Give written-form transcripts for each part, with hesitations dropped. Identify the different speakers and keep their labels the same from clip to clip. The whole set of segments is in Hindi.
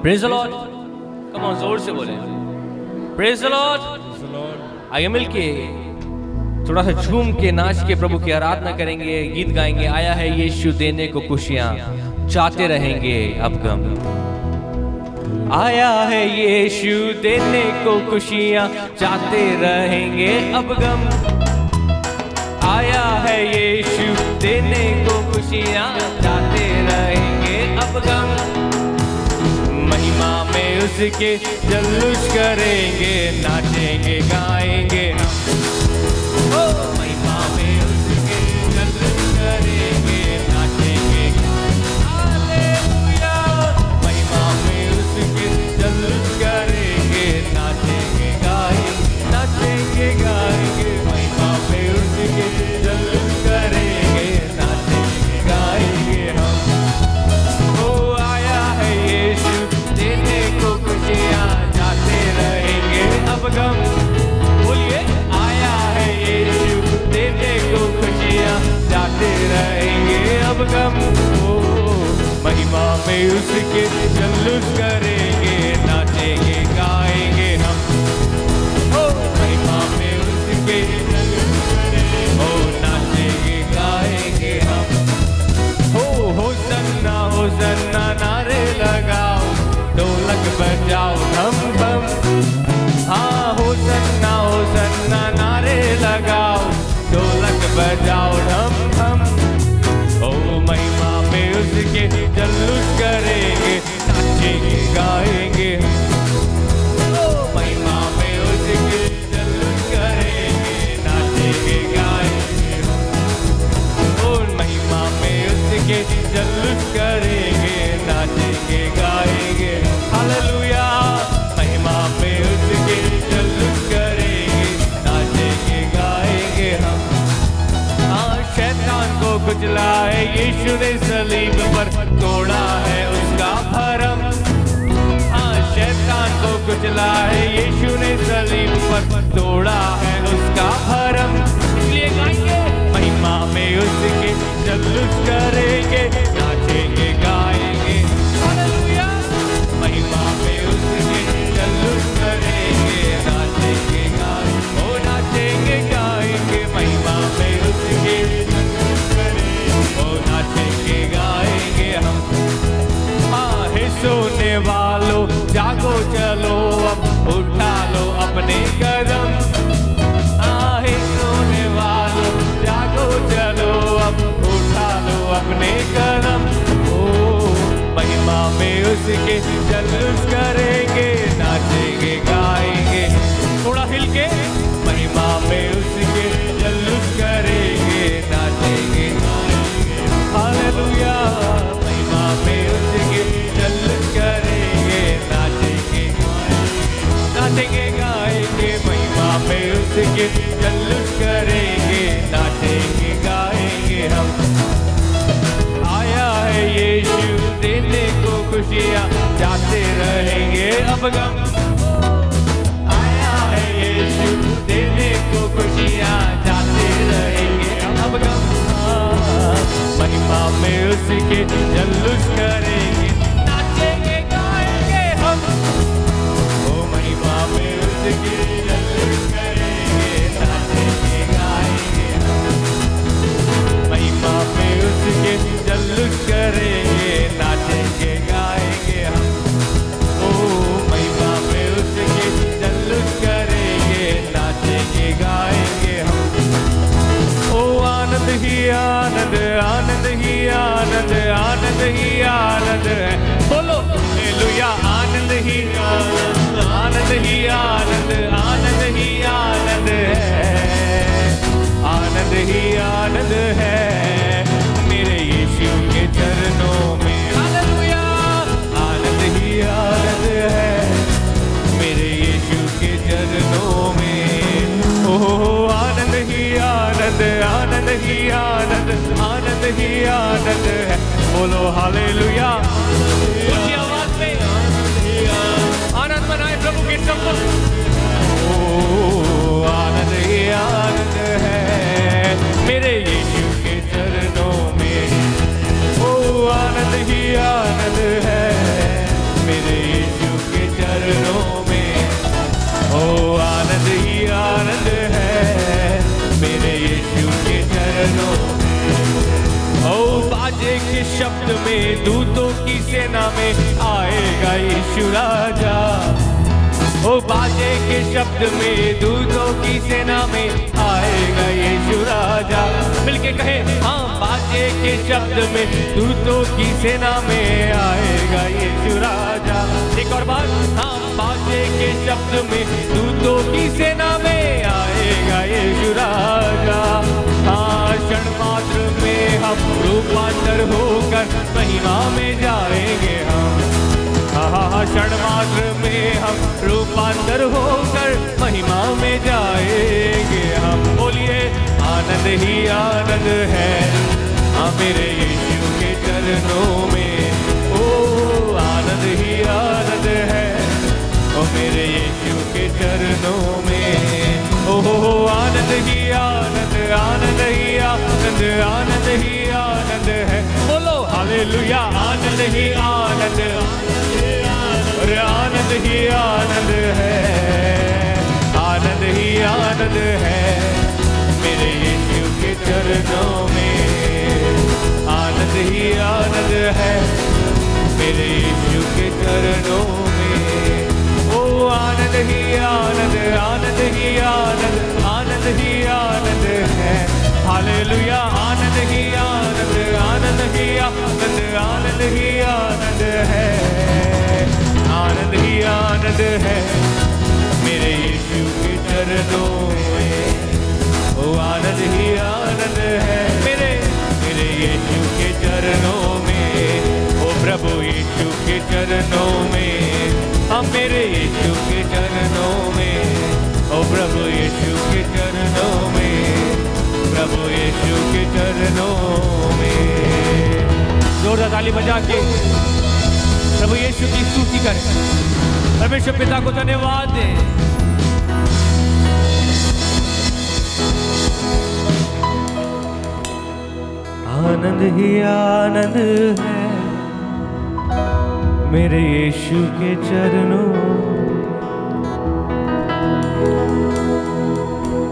Speaker 1: Praise the Lord. Come on, जोर से बोले प्रेज द लॉर्ड। आइए मिलके थोड़ा सा झूम के नाच के प्रभु की आराधना करेंगे, गीत गाएंगे। आया है यीशु देने को खुशियां, चाहते रहेंगे अब गम। आया है यीशु देने को खुशियां, चाहते रहेंगे अब गम। आया है यीशु देने को खुशियां, चाहते रहेंगे अब गम। महिमा में उसके जल्लूस करेंगे, नाचेंगे गाएंगे हम। ओ महिमा में उसके जल्लूस करेंगे, नाचेंगे हालेलुया। महिमा में उसके जल्लूस करेंगे, नाचेंगे गाएंगे। महिमा में उसके जल्लूस करेंगे, नाचेंगे गाएंगे हम। ओ आया है यीशु देने को खुशियां, जाते रहेंगे अब गम। बोलिए आया है यीशु देने को खुशियां, जाते रहेंगे अब गम। ओ महिमा में उसके जल्लूस करेंगे, नाचेंगे गाएंगे हम। ओ महिमा में उसके जल्लूस करेंगे, ओ नाचेंगे गाएंगे हम। होसन्ना होसन्ना नारे लगाओ, ढोलक बजाओ धम धम। हाँ होसन्ना होसन्ना नारे लगाओ, ढोलक बजाओ धम धम। ओ महिमा में उसके जल्लूस करेंगे, नाचेंगे गाएंगे। ओ महिमा में उसके जल्लूस करेंगे, नाचेंगे गाएंगे। ओ महिमा में उसके जल्लूस करेंगे, नाचेंगे गाएंगे। हालेलुया। महिमा में उसके जल्लूस करेंगे, नाचेंगे गाएंगे हम। हाँ शैतान को कुचला है यीशु ने सलीब पर, तोड़ा है उसका भरम। हाँ शैतान को कुचला है यीशु ने सलीब पर, तोड़ा है उसका भरम। इसलिए गाएंगे महिमा में उसके जल्लूस करेंगे, नाचेंगे गाएंगे। हालेलुया। महिमा में उसके जल्लूस करेंगे, नाचेंगे गाएंगे। ओ नाचेंगे गाएंगे। महिमा में उसके जल्लूस करेंगे, ओ नाचेंगे गाएंगे हम। हाँ हे सोने वालों जागो चलो, अब उठा लो अपने कदम। हे सोने वालों जागो चलो, अब उठा लो अपने कदम। ओ महिमा में उसके जल्लूस करेंगे, नाचेंगे गाएंगे। थोड़ा हिल के महिमा में उसके जल्लूस करेंगे, नाचेंगे गाएंगे। हालेलुया। महिमा में उसके जल्लूस करेंगे, नाचेंगे नाचेंगे गाएंगे। महिमा में उसके जल्लूस करेंगे, नाचेंगे गाएंगे हम। आया है यीशु देने को खुशियां, जाते रहेंगे अब गम। आया है यीशु देने को खुशियां, जाते रहेंगे अब गम। महिमा में उसके जल्लूस करेंगे, नाचेंगे गाएंगे हम। ओ महिमा में उसके जल्लूस करेंगे, नाचेंगे गाएंगे हम। महिमा में उसके जल्लूस करेंगे, नाचेंगे गाएंगे हम। ओ महिमा में उसके जल्लूस करेंगे, नाचेंगे गाएंगे हम। ओ आनंद ही आनंद, आनंद ही आनंद, आनंद ही आनंद है। बोलो हालेलुया। आनंद ही आनंद, आनंद ही आनंद, आनंद ही आनंद है। आनंद ही आनंद है मेरे यीशु के चरणों में। हालेलुया। आनंद ही आनंद है मेरे यीशु के चरणों में। ओह आनंद ही आनंद, आनंद ही आनंद, आनंद ही आनंद है। बोलो हालेलुया। ऊंची आवाज में आनंद मनाए प्रभु के सबको। ओ आनंद ही आनंद है मेरे यीशु के चरणों में। ओ आनंद ही आनंद है मेरे शब्द में दूतों की सेना में आएगा यीशु राजा। ओ बाजे के शब्द में दूतों की सेना में आएगा यीशु राजा। मिलके कहे हाँ, बाजे के शब्द में दूतों की सेना में आएगा यीशु राजा। एक और बार, हाँ, बाजे के शब्द में दूतों की सेना में आएगा यीशु राजा। हाँ, क्षण मात्र में हम रूपांतर होकर महिमा में जाएंगे हम। हाँ, क्षण मात्र में हम रूपांतर होकर महिमा में जाएंगे हम। बोलिए आनंद ही आनंद है हाँ मेरे यीशु के चरणों में। ओ आनंद ही आनंद है ओ मेरे यीशु के चरणों में। ओ आनंद ही आनंद, आनंद ही आनंद, आनंद ही आनंद है। बोलो हालेलुया। आनंद ही आनंद, अरे आनंद ही आनंद है, आनंद ही आनंद है मेरे यीशु के चरणों में। आनंद ही आनंद है मेरे यीशु के चरणों में। ओ आनंद ही आनंद, आनंद ही आनंद, आनंद ही आनंद है। हालेलुया। आनंद ही आनंद, आनंद ही आनंद, आनंद ही आनंद है। आनंद ही आनंद है मेरे यीशु के चरणों में। ओ आनंद ही आनंद है मेरे यीशु के चरणों में। ओ प्रभु यीशु के चरणों में, हम मेरे यीशु के चरणों में। ओ प्रभु यीशु के चरणों में, प्रभु यीशु के चरणों में। जोरदार ताली बजा के प्रभु यीशु की स्तुति करें। परमेश्वर पिता को धन्यवाद दें। आनंद ही आनंद है मेरे यीशु के चरणों।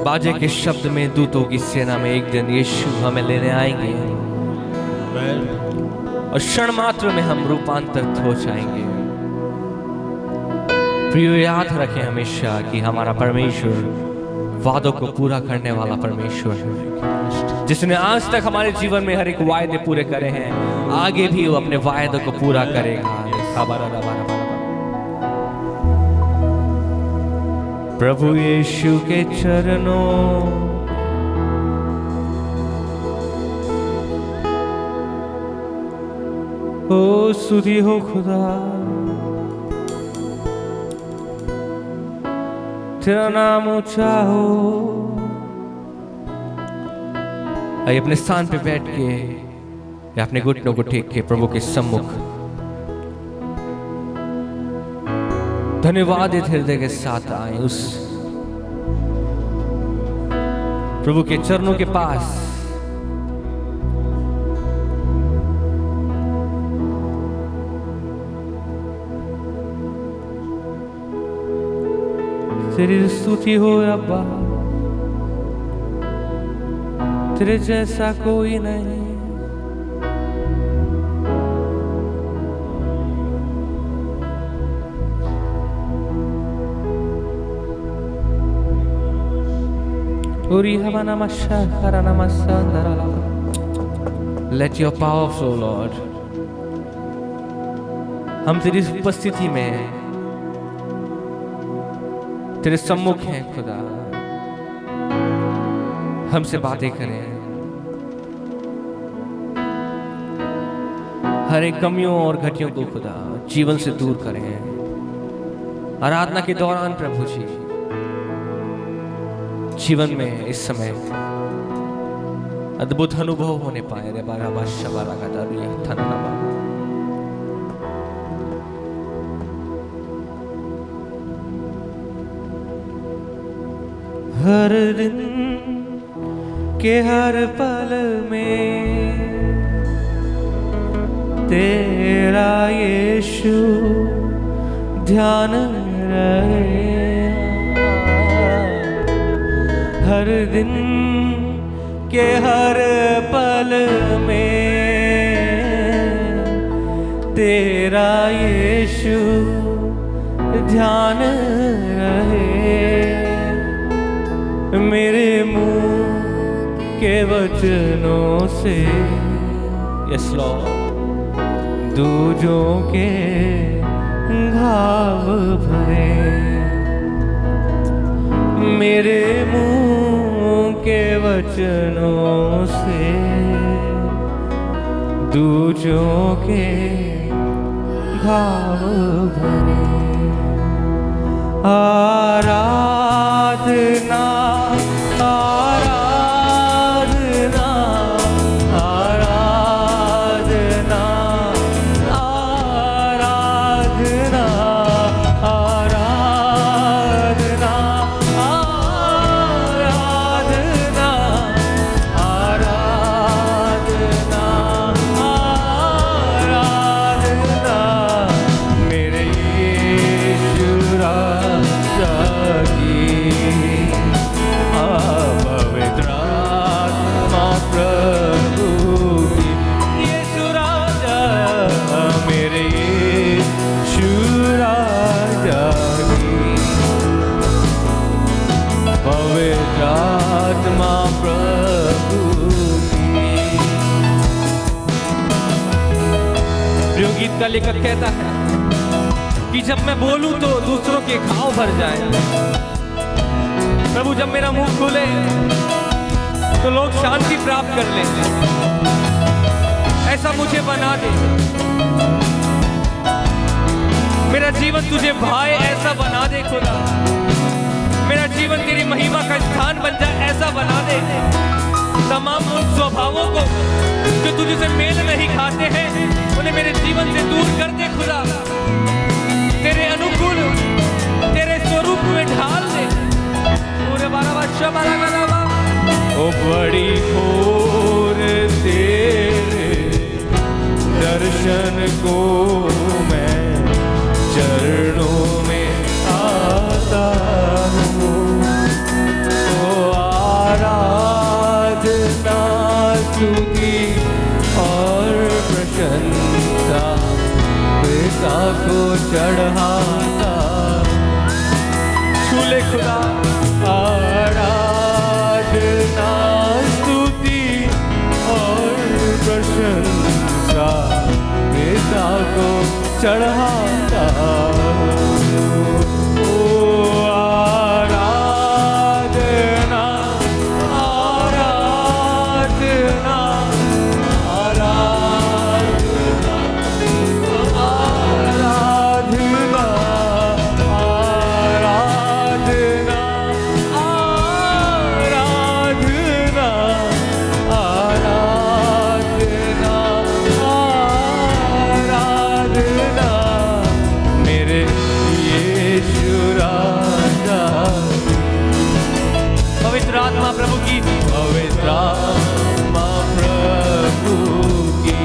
Speaker 1: बाजे के शब्द में दूतों की सेना में एक दिन यीशु हमें लेने आएंगे और क्षण मात्र में हम रूपांतरित हो जाएंगे। प्रियो, याद रखें हमेशा कि हमारा परमेश्वर वादों को पूरा करने वाला परमेश्वर है, जिसने आज तक हमारे जीवन में हर एक वायदे पूरे करे हैं, आगे भी वो अपने वायदों को पूरा करेगा। प्रभु यीशु के चरणों, ओ स्तुति हो खुदा, तेरा नाम ऊंचा हो। आइए अपने स्थान पे बैठ के या अपने घुटनों को टेक के प्रभु के सम्मुख धन्यवाद हृदय के साथ आए उस प्रभु के चरणों के पास। तेरी स्तुति हो अब्बा, तेरे जैसा कोई नहीं। Let your power flow, Lord. हम तेरी उपस्थिति में तेरे सम्मुख हैं खुदा, हमसे बातें करें, हर एक कमियों और घटियों को खुदा जीवन से दूर करें। आराधना के दौरान प्रभु जी जीवन में इस समय अद्भुत अनुभव होने पाए। रे बारा बादशाह बारा का दारिया थननबा। हर दिन के हर पल में तेरा यीशु ध्यान रहे। हर दिन के हर पल में तेरा यीशु ध्यान रहे, मेरे मुंह के वचनों से। यस लॉर्ड, दूजों के घाव भरे, मेरे मुंह के वचनों से दूजों के घाव भरे। आराधना आराधना आराधना आराधना आराधना आराधना आराधना आराधना मेरे यीशु राजा की। पवित्र आत्मा प्रभु की, यीशु राजा मेरे यीशु राजा की। पवित्र आत्मा प्रभु की। जो गीत का लेखक कहता है कि जब मैं बोलूं तो दूसरों के घाव भर जाए। प्रभु जब मेरा मुंह खुले तो लोग शांति प्राप्त कर लें। ऐसा मुझे बना दे, मेरा जीवन तुझे भाए ऐसा बना दे खुदा। मेरा जीवन तेरी महिमा का स्थान बन जाए ऐसा बना दे। तमाम उन स्वभावों को जो तुझसे मेल नहीं खाते हैं उन्हें मेरे जीवन से दूर कर दे खुदा। तेरे अनुकूल तेरे स्वरूप में ढाल दे। पूरे 12 वर्ष ओ बड़ी खोर तेरे दर्शन को मैं चरणों में आता हूँ। ओ आराधना स्तुति और प्रशंसा पिता को चढ़ाता। छूले खुदा, आराधना स्तुति और प्रशंसा पिता को चढ़ाता हूँ। ओ आराधना आराधना आराधना आराधना आराधना आराधना आराधना आराधना मेरे यीशु राजा। पवित्र आत्मा प्रभु की, पवित्र आत्मा प्रभु की,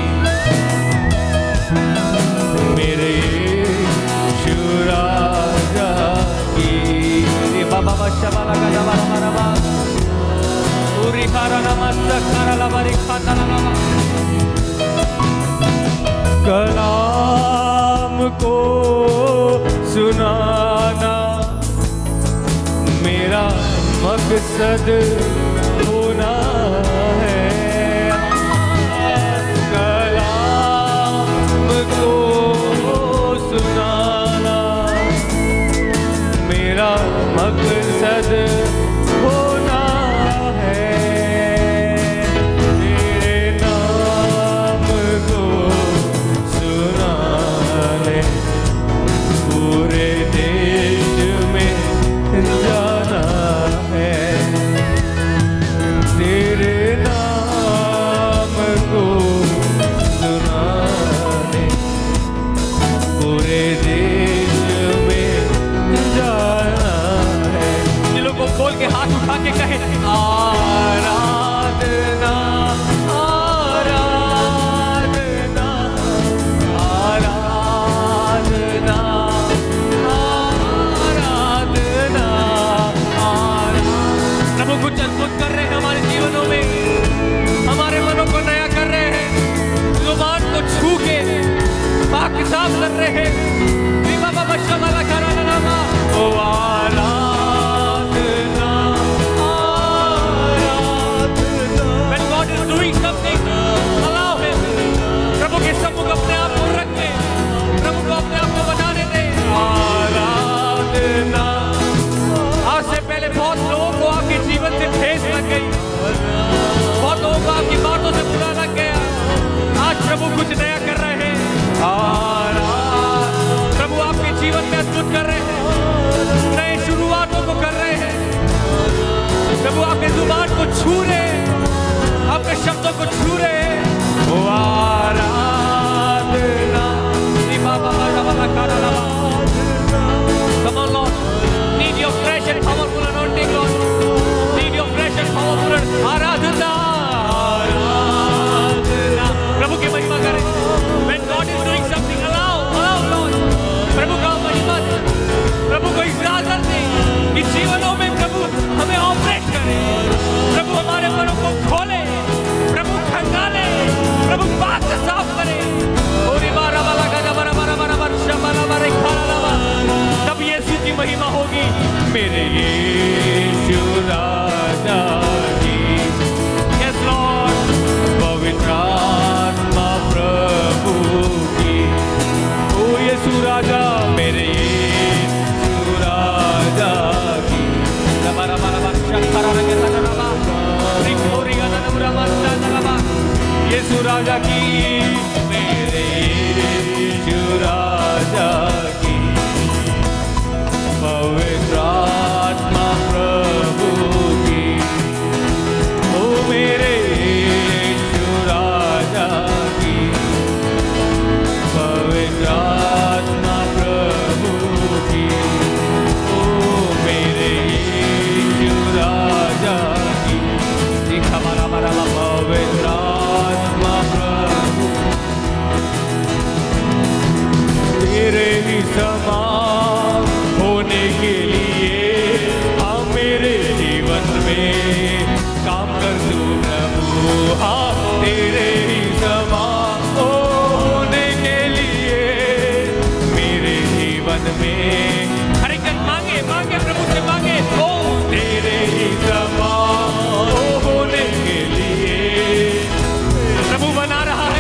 Speaker 1: मेरे यीशु राजा की। बाबा शबा लगा जबा रबा पूरी खारा नमस्त खारा लबारी खाता लगा। कलाम को सुनाना मेरा मकसद होना है। कलाम को सुनाना मेरा मकसद होना है। तेरे नाम को सुनाने पूरे देश में जाना है। मेरे यीशु राजा की। Yes Lord, पवित्र आत्मा प्रभु की। ओ यीशु राजा, मेरे यीशु राजा की। यीशु राजा की, मेरे यीशु राजा की। पवित्र आत्मा प्रभु की। ओ मेरे यीशु राजा की। पवित्र आत्मा प्रभु की। ओ मेरे यीशु राजा की। हमारा पवित्र आत्मा प्रभु तेरे ही समान होने के लिए हाँ मेरे जीवन में काम कर तू प्रभु। हाँ तेरे ही समान होने के लिए मेरे जीवन में हर एक मांगे मांगे प्रभु से मांगे। ओ तेरे ही समान होने के लिए प्रभु बना रहा है।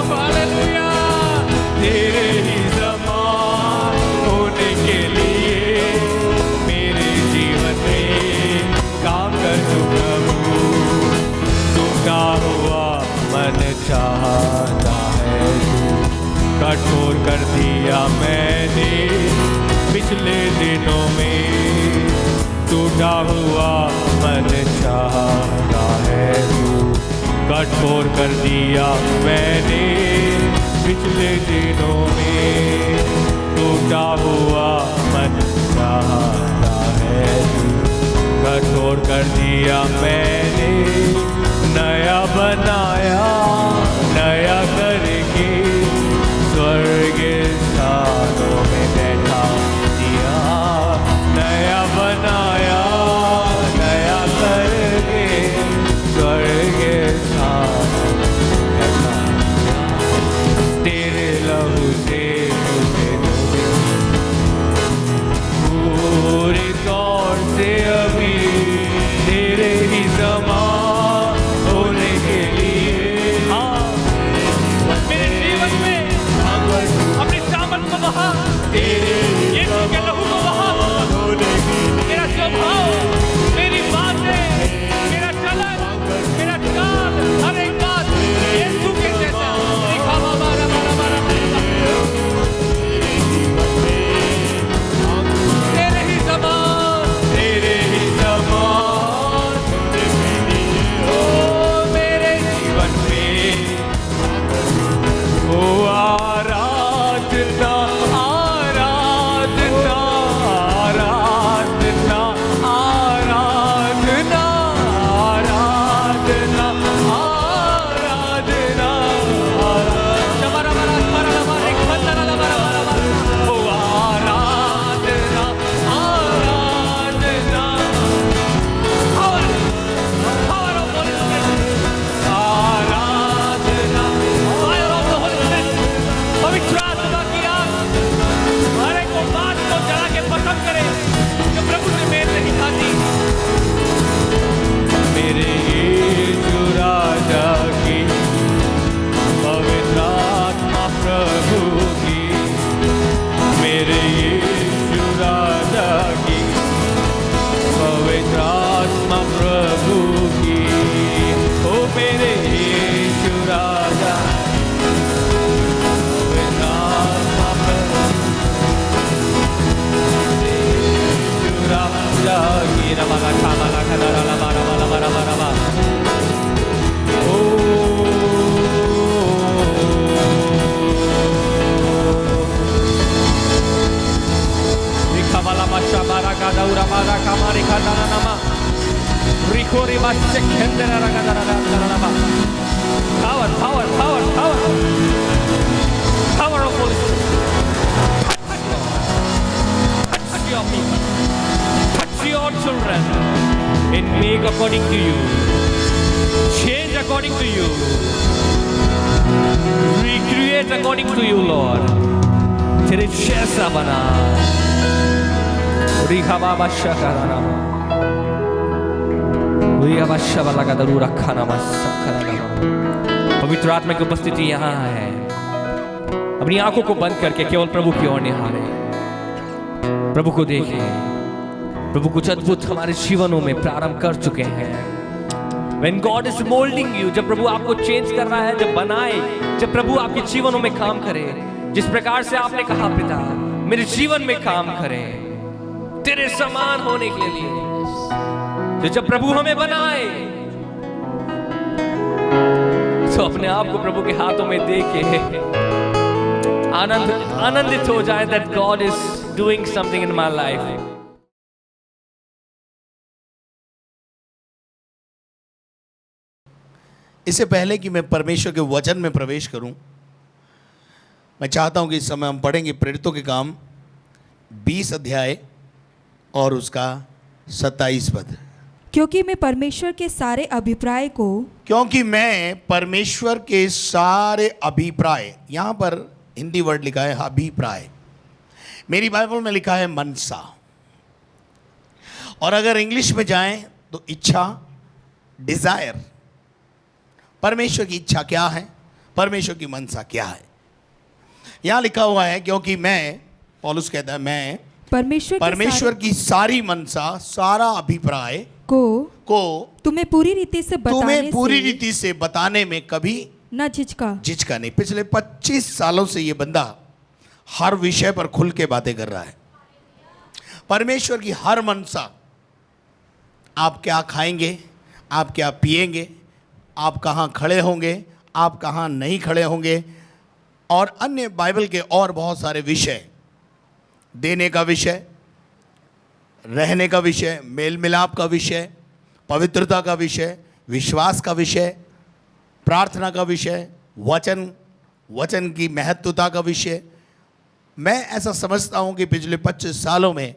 Speaker 1: हालेलुया, तेरे ही समान होने के लिए मेरे जीवन में काम कर तू प्रभु। टूटा हुआ मन चाहता है तू, कठोर कर दिया मैंने पिछले दिनों में। टूटा हुआ मन चाहता है तू, कठोर कर दिया मैंने पिछले दिनों में। टूटा हुआ मन चाहता है तू, कठोर कर दिया मैंने। नया बनाया नया करके स्वर्ग स्थानों में बैठा दिया। नया बनाया नया करके स्वर्ग स्थानों में बैठा दिया। तेरे लहू से मुझे पूरे तौर से अभी तेरे ही समान होने के लिए हाँ मेरे जीवन में अपने सामन को बहा, यीशु के लहू को बहा। मेरा स्वभाव, मेरी बातें, मेरा चलन, मेरा चाल, हर एक बात यीशु के जैसा। तेरे ही समान, तेरे ही समान ओ मेरे जीवन में। ओ आराधना आराधना आराधना आराधना आराधना आराधना ओ आराधना आराधना power of Holy Spirit, Aradhana fire of the Holy Spirit। पवित्र आत्मा की आग हर एक को बात को जला के पसंद करे जो प्रभु से मेल नहीं खाती। मेरे यीशु राजा की, पवित्र आत्मा प्रभु की। मेरे यीशु राजा की, पवित्र आत्मा प्रभु की। ओ मेरे यीशु राजा, पवित्र आत्मा प्रभु यीशु राजा की। रमला खामला खदरा लमा रमा रमा रमा रमा। ओ रिखामला मशाबारा कादाउरा मारा कामारी खाना नमा रिखोरी माशे खेंदरा रगदरा रगदरा। Power, power, power, power, power of Holy Spirit. Touch your people, touch your children, and make according to you, change according to you, recreate according to you, Lord. तेरे जैसा बना रिहा बाबा शकाराना रिहा बाशा वाला का दरू रखा नामा सकराना। पवित्र आत्मा की उपस्थिति यहाँ है। अपनी आंखों को बंद करके केवल प्रभु की ओर निहारे, प्रभु को देखें। प्रभु कुछ अद्भुत हमारे जीवनों में प्रारंभ कर चुके हैं। When God is molding you, जब प्रभु आपको चेंज कर रहा है, जब बनाए, जब प्रभु आपके जीवनों में काम करे, जिस प्रकार से आपने कहा पिता मेरे जीवन में काम करे तेरे समान होने के लिए, तो जब प्रभु हमें बनाए तो अपने आप को प्रभु के हाथों में दे के आनंदित हो जाए that God is doing something in my life।
Speaker 2: इससे पहले कि मैं परमेश्वर के वचन में प्रवेश करूं, मैं चाहता हूं कि इस समय हम पढ़ेंगे प्रेरितों के काम 20 अध्याय और उसका 27 पद।
Speaker 3: क्योंकि मैं परमेश्वर के सारे अभिप्राय को,
Speaker 2: क्योंकि मैं परमेश्वर के सारे अभिप्राय, यहां पर हिंदी वर्ड लिखा है अभिप्राय, मेरी बाइबल में लिखा है मनसा, और अगर इंग्लिश में जाएं तो इच्छा, डिजायर। परमेश्वर की इच्छा क्या है, परमेश्वर की मनसा क्या है। यहां लिखा हुआ है क्योंकि मैं, पौलुस कहता है मैं परमेश्वर की सारी मनसा, सारा अभिप्राय को
Speaker 3: तुम्हें पूरी रीति से
Speaker 2: बताने में कभी
Speaker 3: न झिझका
Speaker 2: नहीं। पिछले 25 सालों से ये बंदा हर विषय पर खुल के बातें कर रहा है। परमेश्वर की हर मनसा, आप क्या खाएंगे, आप क्या पिएंगे, आप कहाँ खड़े होंगे, आप कहाँ नहीं खड़े होंगे, और अन्य बाइबल के और बहुत सारे विषय, देने का विषय, रहने का विषय, मेल मिलाप का विषय, पवित्रता का विषय, विश्वास का विषय, प्रार्थना का विषय, वचन की महत्वता का विषय। मैं ऐसा समझता हूँ कि पिछले 25 सालों में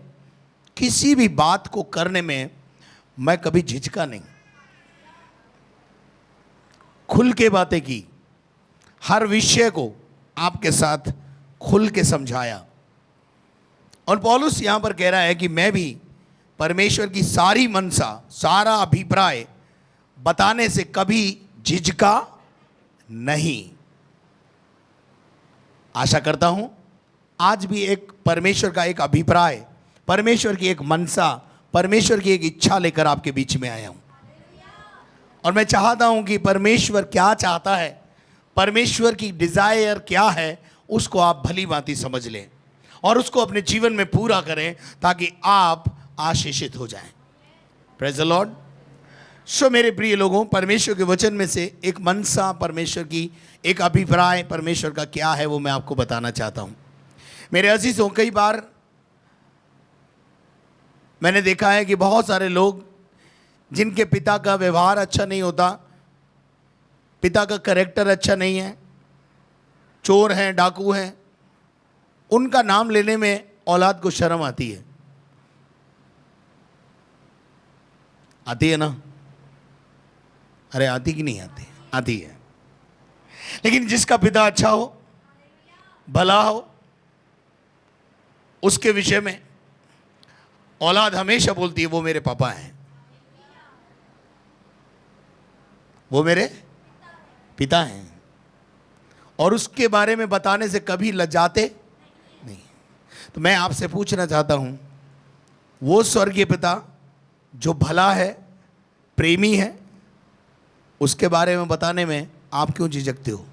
Speaker 2: किसी भी बात को करने में मैं कभी झिझका नहीं, खुल के बातें की, हर विषय को आपके साथ खुल के समझाया। और पौलुस यहां पर कह रहा है कि मैं भी परमेश्वर की सारी मनसा, सारा अभिप्राय बताने से कभी झिझका नहीं। आशा करता हूं आज भी एक परमेश्वर का एक अभिप्राय, परमेश्वर की एक मनसा, परमेश्वर की एक इच्छा लेकर आपके बीच में आया हूं। और मैं चाहता हूं कि परमेश्वर क्या चाहता है, परमेश्वर की डिजायर क्या है, उसको आप भली भांति समझ लें और उसको अपने जीवन में पूरा करें ताकि आप आशीषित हो जाएं। Praise the Lord. सो मेरे प्रिय लोगों, परमेश्वर के वचन में से एक मनसा, परमेश्वर की एक अभिप्राय परमेश्वर का क्या है, वो मैं आपको बताना चाहता हूं। मेरे अजीजों, कई बार मैंने देखा है कि बहुत सारे लोग जिनके पिता का व्यवहार अच्छा नहीं होता, पिता का कैरेक्टर अच्छा नहीं है, चोर हैं, डाकू हैं, उनका नाम लेने में औलाद को शर्म आती है। आती है ना? अरे आती कि नहीं आती? आती है। लेकिन जिसका पिता अच्छा हो, भला हो, उसके विषय में औलाद हमेशा बोलती है वो मेरे पापा हैं, वो मेरे पिता हैं, और उसके बारे में बताने से कभी लजाते नहीं। तो मैं आपसे पूछना चाहता हूं, वो स्वर्गीय पिता जो भला है, प्रेमी है, उसके बारे में बताने में आप क्यों झिझकते हो?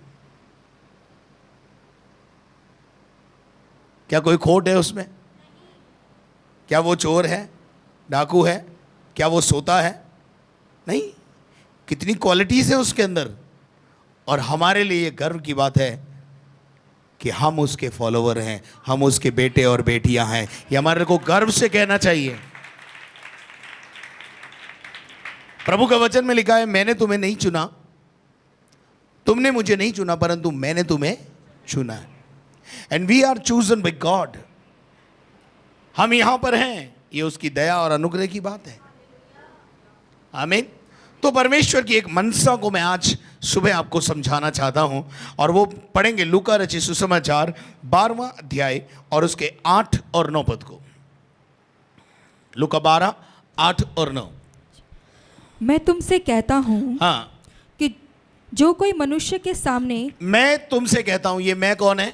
Speaker 2: क्या कोई खोट है उसमें? क्या वो चोर है, डाकू है? क्या वो सोता है? नहीं, कितनी क्वालिटीज है उसके अंदर। और हमारे लिए ये गर्व की बात है कि हम उसके फॉलोवर हैं, हम उसके बेटे और बेटियां हैं। ये हमारे को गर्व से कहना चाहिए। प्रभु का वचन में लिखा है, मैंने तुम्हें नहीं चुना, तुमने मुझे नहीं चुना, परंतु मैंने तुम्हें चुना है। And we are chosen by God. हम यहां पर हैं, ये उसकी दया और अनुग्रह की बात है। आमीन। तो परमेश्वर की एक मनसा को मैं आज सुबह आपको समझाना चाहता हूं, और वो पढ़ेंगे लूका रचित सुसमाचार 12वां अध्याय और उसके 8 और 9 पद को। लूका 12, 8 और 9।
Speaker 3: मैं तुमसे कहता हूँ
Speaker 2: हाँ,
Speaker 3: कि जो कोई मनुष्य के सामने,
Speaker 2: मैं तुमसे कहता हूं, ये मैं कौन है?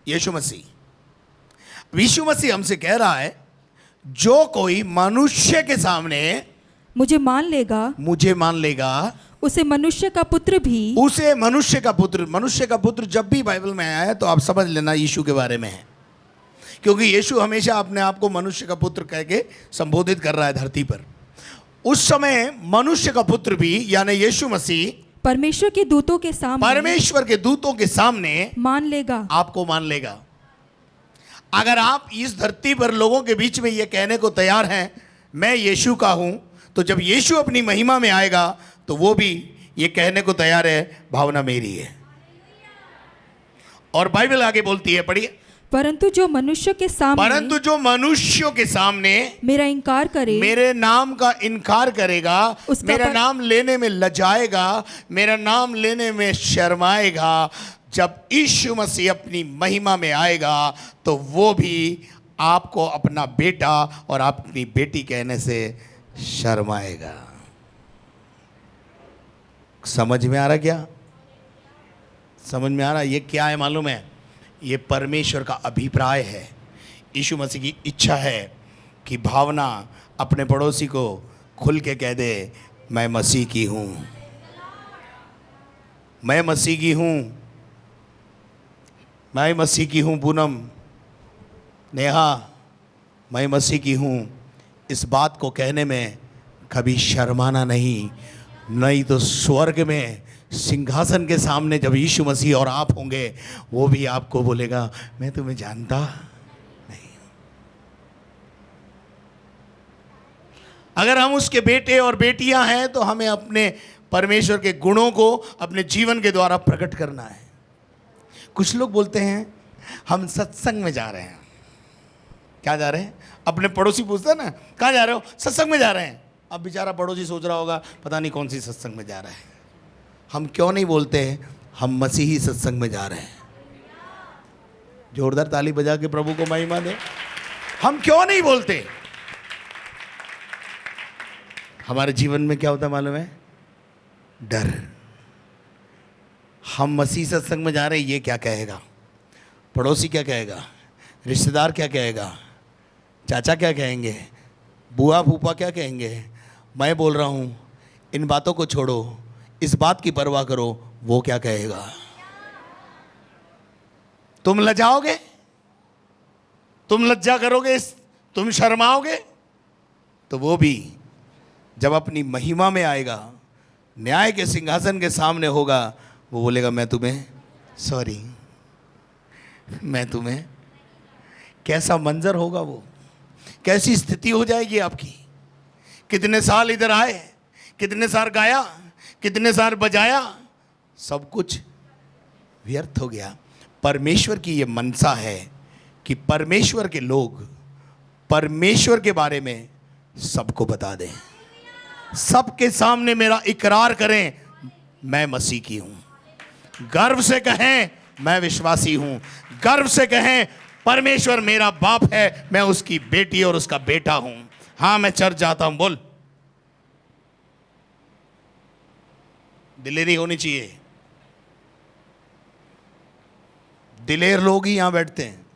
Speaker 2: यीशु मसीह। यीशु मसीह हमसे कह रहा है, जो कोई मनुष्य के सामने
Speaker 3: मुझे मान लेगा उसे मनुष्य का पुत्र भी,
Speaker 2: उसे मनुष्य का पुत्र जब भी बाइबल में आया है तो आप समझ लेना यीशु के बारे में है, क्योंकि यीशु हमेशा अपने आप को मनुष्य का पुत्र कह के संबोधित कर रहा है धरती पर। उस समय मनुष्य का पुत्र भी यानी यीशु मसीह
Speaker 3: परमेश्वर के दूतों के सामने मान लेगा,
Speaker 2: आपको मान लेगा। अगर आप इस धरती पर लोगों के बीच में ये कहने को तैयार हैं मैं यीशु का हूं, तो जब यीशु अपनी महिमा में आएगा तो वो भी ये कहने को तैयार है भावना मेरी है। और बाइबल आगे बोलती है, पढ़िए,
Speaker 3: परंतु जो मनुष्यों के सामने मेरा इंकार करे,
Speaker 2: मेरे नाम का इनकार करेगा, मेरा नाम लेने में लजाएगा, मेरा नाम लेने में शर्माएगा, जब यीशु मसीह अपनी महिमा में आएगा तो वो भी आपको अपना बेटा और अपनी बेटी कहने से शर्माएगा। समझ में आ रहा? क्या समझ में आ रहा? ये क्या है मालूम है? ये परमेश्वर का अभिप्राय है। यीशु मसीह की इच्छा है कि भावना अपने पड़ोसी को खुल के कह दे, मैं मसीह की हूँ, मैं मसीह की हूँ, मैं मसीह की हूँ। पूनम, नेहा, मैं मसीह की हूँ। इस बात को कहने में कभी शर्माना नहीं तो स्वर्ग में सिंहासन के सामने जब यीशु मसीह और आप होंगे, वो भी आपको बोलेगा मैं तुम्हें जानता नहीं। अगर हम उसके बेटे और बेटियां हैं तो हमें अपने परमेश्वर के गुणों को अपने जीवन के द्वारा प्रकट करना है। कुछ लोग बोलते हैं हम सत्संग में जा रहे हैं। क्या जा रहे हैं? अपने पड़ोसी पूछता है ना, कहाँ जा रहे हो? सत्संग में जा रहे हैं। अब बेचारा पड़ोसी सोच रहा होगा पता नहीं कौन सी सत्संग में जा रहा है। हम क्यों नहीं बोलते हैं हम मसीही सत्संग में जा रहे हैं? जोरदार ताली बजा के प्रभु को महिमा दे। हम क्यों नहीं बोलते? हमारे जीवन में क्या होता है मालूम है? डर। हम मसीह सत्संग में जा रहे हैं, ये क्या कहेगा, पड़ोसी क्या कहेगा, रिश्तेदार क्या कहेगा, चाचा क्या कहेंगे, बुआ फूफा क्या कहेंगे। मैं बोल रहा हूँ इन बातों को छोड़ो, इस बात की परवाह करो, वो क्या कहेगा। तुम लजाओगे, तुम लज्जा करोगे, तुम शर्माओगे, तो वो भी जब अपनी महिमा में आएगा, न्याय के सिंहासन के सामने होगा, वो बोलेगा मैं तुम्हें सॉरी, मैं तुम्हें। कैसा मंजर होगा वो, कैसी स्थिति हो जाएगी आपकी। कितने साल इधर आए, कितने साल गाया, कितने साल बजाया, सब कुछ व्यर्थ हो गया। परमेश्वर की ये मनसा है कि परमेश्वर के लोग परमेश्वर के बारे में सबको बता दें, सबके सामने मेरा इकरार करें मैं मसीह की हूं। गर्व से कहें मैं विश्वासी हूं, गर्व से कहें परमेश्वर मेरा बाप है, मैं उसकी बेटी और उसका बेटा हूं। हाँ, मैं चर्च जाता हूं। बोल, दिलेरी होनी चाहिए। दिलेर लोग ही यहां बैठते हैं।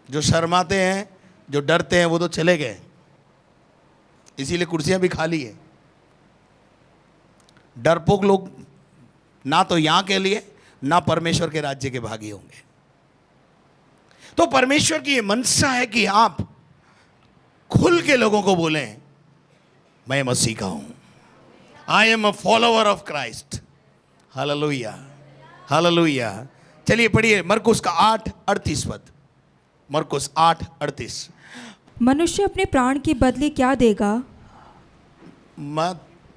Speaker 2: जो शर्माते हैं, जो डरते हैं, वो तो चले गए, इसीलिए कुर्सियां भी खाली है। डरपोक लोग ना तो यहां के लिए ना परमेश्वर के राज्य के भागी होंगे। तो परमेश्वर की यह मनसा है कि आप खुल के लोगों को बोलें मैं मसीह का हूं, I am a follower of Christ. Hallelujah, hallelujah. चलिए पढ़िए मरकुस का 8:38 पद। मरकुस 8:38।
Speaker 3: मनुष्य अपने प्राण की बदले क्या देगा?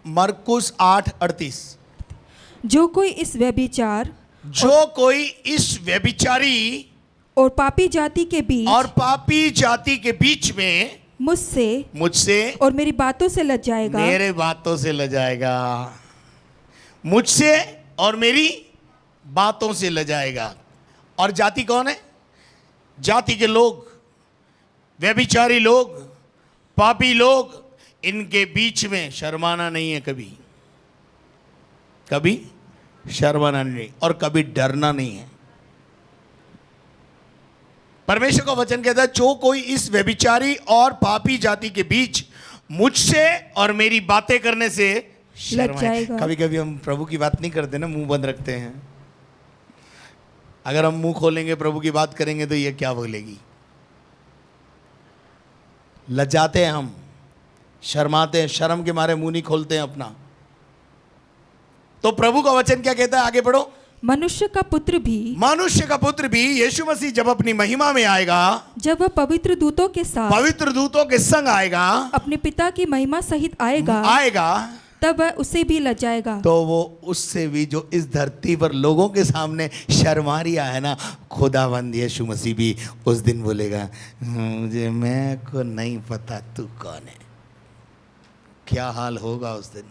Speaker 2: मरकुस 8:38।
Speaker 3: जो कोई इस व्यभिचारी और पापी जाति के बीच में मुझसे और मेरी बातों से लज जाएगा,
Speaker 2: मेरे बातों से लजाएगा, मुझसे और मेरी बातों से लजाएगा। और जाति कौन है? जाति के लोग, व्यभिचारी लोग, पापी लोग, इनके बीच में शर्माना नहीं है, कभी कभी शर्माना नहीं और कभी डरना नहीं है। परमेश्वर का वचन कहता है जो कोई इस व्यभिचारी और पापी जाति के बीच मुझसे और मेरी बातें करने से शर्माए। कभी कभी हम प्रभु की बात नहीं करते ना, मुंह बंद रखते हैं। अगर हम मुंह खोलेंगे प्रभु की बात करेंगे तो ये क्या बोलेगी, लज्जाते हैं हम, शर्माते हैं, शर्म के मारे मुंह नहीं खोलते हैं अपना। तो प्रभु का वचन क्या कहता है, आगे बढ़ो।
Speaker 3: मनुष्य का पुत्र भी
Speaker 2: यीशु मसीह जब अपनी महिमा में आएगा,
Speaker 3: जब वह पवित्र दूतों के संग आएगा, अपने पिता की महिमा सहित आएगा, तब वह उससे भी लजाएगा।
Speaker 2: तो वो उससे भी, जो इस धरती पर लोगों के सामने शर्मा रिया है ना, खुदावंद यीशु मसीह भी उस दिन बोलेगा मुझे, मैं को नहीं पता तू कौन है। क्या हाल होगा उस दिन,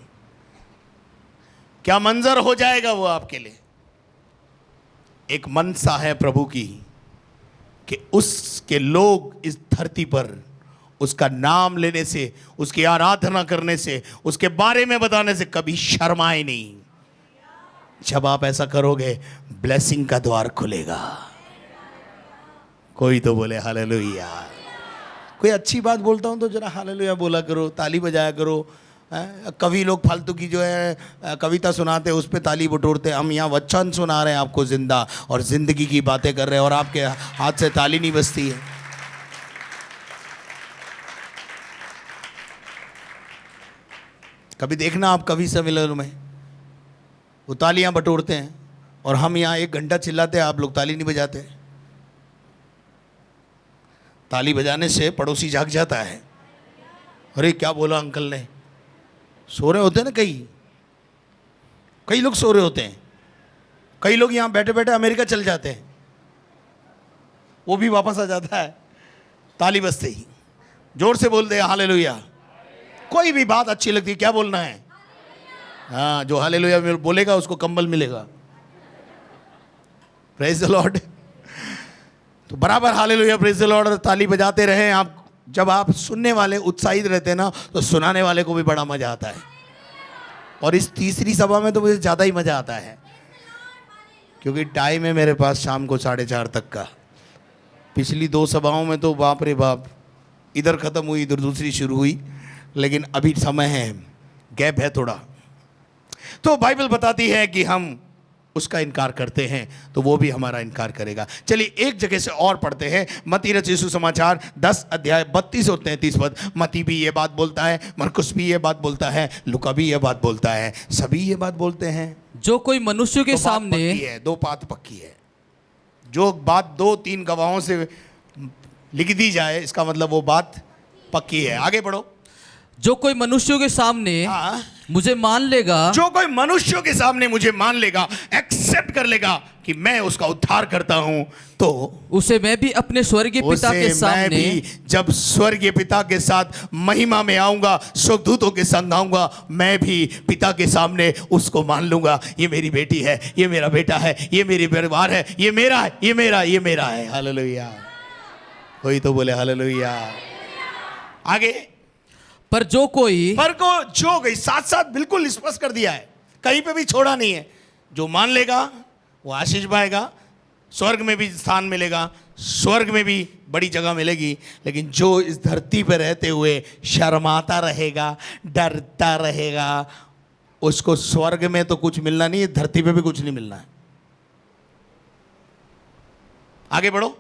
Speaker 2: क्या मंजर हो जाएगा वो आपके लिए। एक मनसा है प्रभु की कि उसके लोग इस धरती पर उसका नाम लेने से, उसकी आराधना करने से, उसके बारे में बताने से कभी शर्माए नहीं। जब आप ऐसा करोगे ब्लेसिंग का द्वार खुलेगा। कोई तो बोले हालेलुया। कोई अच्छी बात बोलता हूं तो जरा हालेलुया बोला करो, ताली बजाया करो। कभी लोग फालतू की जो है कविता सुनाते हैं, उस पर ताली बटोरते। हम यहाँ वचन सुना रहे हैं आपको जिंदा, और जिंदगी की बातें कर रहे हैं, और आपके हाथ से ताली नहीं बजती है। कभी देखना आप कवि सम्मेलन में वो तालियां बटोरते हैं, और हम यहाँ 1 घंटा चिल्लाते हैं, आप लोग ताली नहीं बजाते। ताली बजाने से पड़ोसी जाग जाता है, अरे क्या बोला अंकल ने। सो रहे होते हैं ना, कई लोग सो रहे होते हैं। कई लोग यहाँ बैठे बैठे अमेरिका चल जाते हैं, वो भी वापस आ जाता है ताली बजते ही। जोर से बोल दे हालेलुया। कोई भी बात अच्छी लगती है, क्या बोलना है? हाँ, जो हालेलुया बोलेगा उसको कंबल मिलेगा। Praise the Lord. तो बराबर हालेलुया प्रेज द लॉर्ड ताली बजाते रहें आप। जब आप सुनने वाले उत्साहित रहते हैं ना, तो सुनाने वाले को भी बड़ा मजा आता है। और इस तीसरी सभा में तो मुझे ज़्यादा ही मजा आता है, क्योंकि टाइम है मेरे पास शाम को 4:30 तक का। पिछली 2 सभाओं में तो बाप रे बाप, इधर ख़त्म हुई इधर दूसरी शुरू हुई, लेकिन अभी समय है, गैप है थोड़ा। तो बाइबल बताती है कि हम उसका इनकार करते हैं तो वो भी हमारा इनकार करेगा। चलिए एक जगह से और पढ़ते हैं, मत्ती रचित सुसमाचार 10 अध्याय 32 और 33 पद। मत्ती भी ये बात बोलता है, मरकुस भी ये बात बोलता है, लुका भी ये बात बोलता है, सभी ये बात बोलते हैं।
Speaker 4: जो कोई मनुष्य के सामने,
Speaker 2: 2 बात पक्की है। जो बात 2-3 गवाहों से लिख दी जाए, इसका मतलब वो बात पक्की है। आगे बढ़ो।
Speaker 4: जो कोई मनुष्यों के सामने मुझे मान लेगा,
Speaker 2: जो कोई मनुष्यों के सामने मुझे मान लेगा, एक्सेप्ट कर लेगा कि मैं उसका उद्धार करता हूं, तो
Speaker 4: उसे मैं भी अपने स्वर्गीय पिता के सामने,
Speaker 2: मैं भी जब स्वर्गीय पिता के साथ महिमा में आऊंगा, स्वर्गदूतों के संग आऊंगा, मैं भी पिता के सामने उसको मान लूंगा। ये मेरी बेटी है, ये मेरा बेटा है, ये मेरी परिवार है, ये मेरा है, ये मेरा, ये मेरा है। हालेलुया। कोई तो बोले हालेलुया। आगे।
Speaker 4: पर जो कोई
Speaker 2: साथ साथ बिल्कुल स्पष्ट कर दिया है, कहीं पे भी छोड़ा नहीं है। जो मान लेगा वो आशीष पाएगा, स्वर्ग में भी स्थान मिलेगा, स्वर्ग में भी बड़ी जगह मिलेगी। लेकिन जो इस धरती पर रहते हुए शर्माता रहेगा, डरता रहेगा, उसको स्वर्ग में तो कुछ मिलना नहीं है, धरती पे भी कुछ नहीं मिलना है। आगे बढ़ो।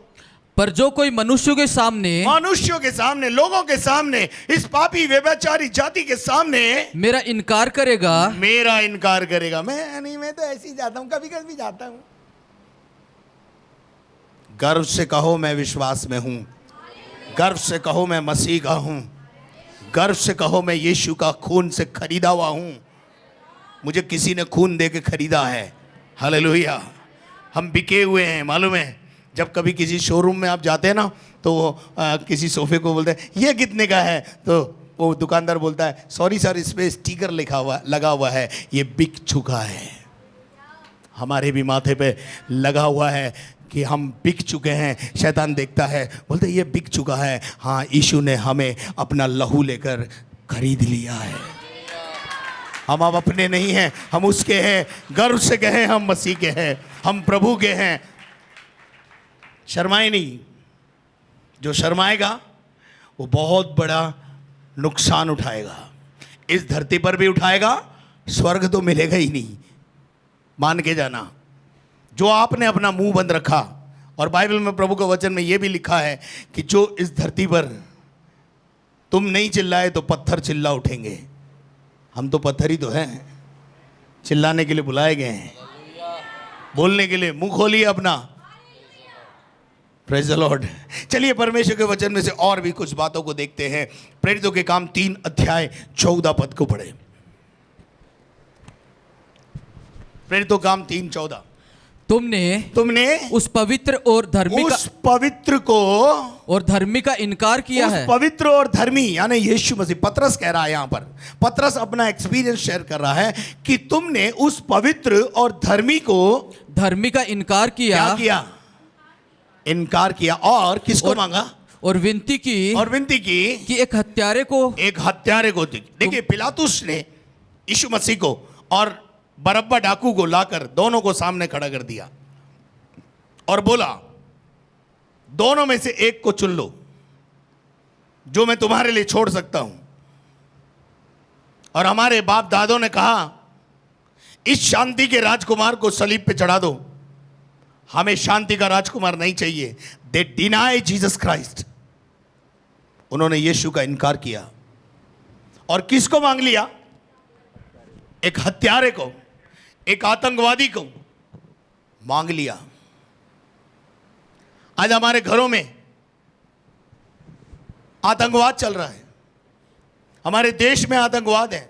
Speaker 4: पर जो कोई मनुष्यों के सामने,
Speaker 2: लोगों के सामने, इस पापी व्यभिचारी जाति के सामने
Speaker 4: मेरा इनकार करेगा,
Speaker 2: मैं तो ऐसे ही जाता हूं, कभी कभी जाता हूं। गर्व से कहो मैं विश्वास में हूं, गर्व से कहो मैं मसीह का हूं, गर्व से कहो मैं यीशु का खून से खरीदा हुआ हूं। मुझे किसी ने खून दे के खरीदा है। हालेलुया। हम बिके हुए हैं, मालूम है। जब कभी किसी शोरूम में आप जाते हैं ना, तो वो किसी सोफे को बोलते हैं ये कितने का है, तो वो दुकानदार बोलता है सॉरी सर, इस पे स्टिकर लगा हुआ है, ये बिक चुका है। हमारे भी माथे पे लगा हुआ है कि हम बिक चुके हैं। शैतान देखता है, बोलते ये बिक चुका है। हाँ, यीशु ने हमें अपना लहू लेकर खरीद लिया है। हम अब अपने नहीं हैं, हम उसके हैं। गर्व से कहें हम मसीह के हैं, हम प्रभु के हैं। शर्माए नहीं। जो शर्माएगा वो बहुत बड़ा नुकसान उठाएगा। इस धरती पर भी उठाएगा, स्वर्ग तो मिलेगा ही नहीं, मान के जाना। जो आपने अपना मुंह बंद रखा, और बाइबल में प्रभु के वचन में यह भी लिखा है कि जो इस धरती पर तुम नहीं चिल्लाए तो पत्थर चिल्ला उठेंगे। हम तो पत्थर ही तो हैं, चिल्लाने के लिए बुलाए गए हैं, बोलने के लिए। मुंह खोलिए अपना। Praise the Lord. चलिए परमेश्वर के वचन में से और भी कुछ बातों को देखते हैं। प्रेरितों के काम 3 अध्याय 14 पद को पढ़े। प्रेरितों काम 3:14।
Speaker 4: तुमने उस पवित्र और धर्मी
Speaker 2: उस पवित्र को
Speaker 4: और धर्मी का इनकार किया है।
Speaker 2: पवित्र और धर्मी यानी यीशु मसीह। पतरस कह रहा है, यहां पर पतरस अपना एक्सपीरियंस शेयर कर रहा है कि तुमने उस पवित्र और धर्मी
Speaker 4: का इनकार किया।
Speaker 2: क्या किया? इनकार किया। और किसको मांगा?
Speaker 4: और विनती की कि एक हत्यारे को
Speaker 2: देखिए, पिलातुस ने यीशु मसीह को और बरब्बा डाकू को लाकर दोनों को सामने खड़ा कर दिया और बोला, दोनों में से एक को चुन लो जो मैं तुम्हारे लिए छोड़ सकता हूं। और हमारे बाप दादों ने कहा, इस शांति के राजकुमार को सलीब पे चढ़ा दो। हमें शांति का राजकुमार नहीं चाहिए। दे डिनाई जीसस क्राइस्ट। उन्होंने यीशु का इनकार किया और किसको मांग लिया? एक हत्यारे को, एक आतंकवादी को मांग लिया। आज हमारे घरों में आतंकवाद चल रहा है, हमारे देश में आतंकवाद है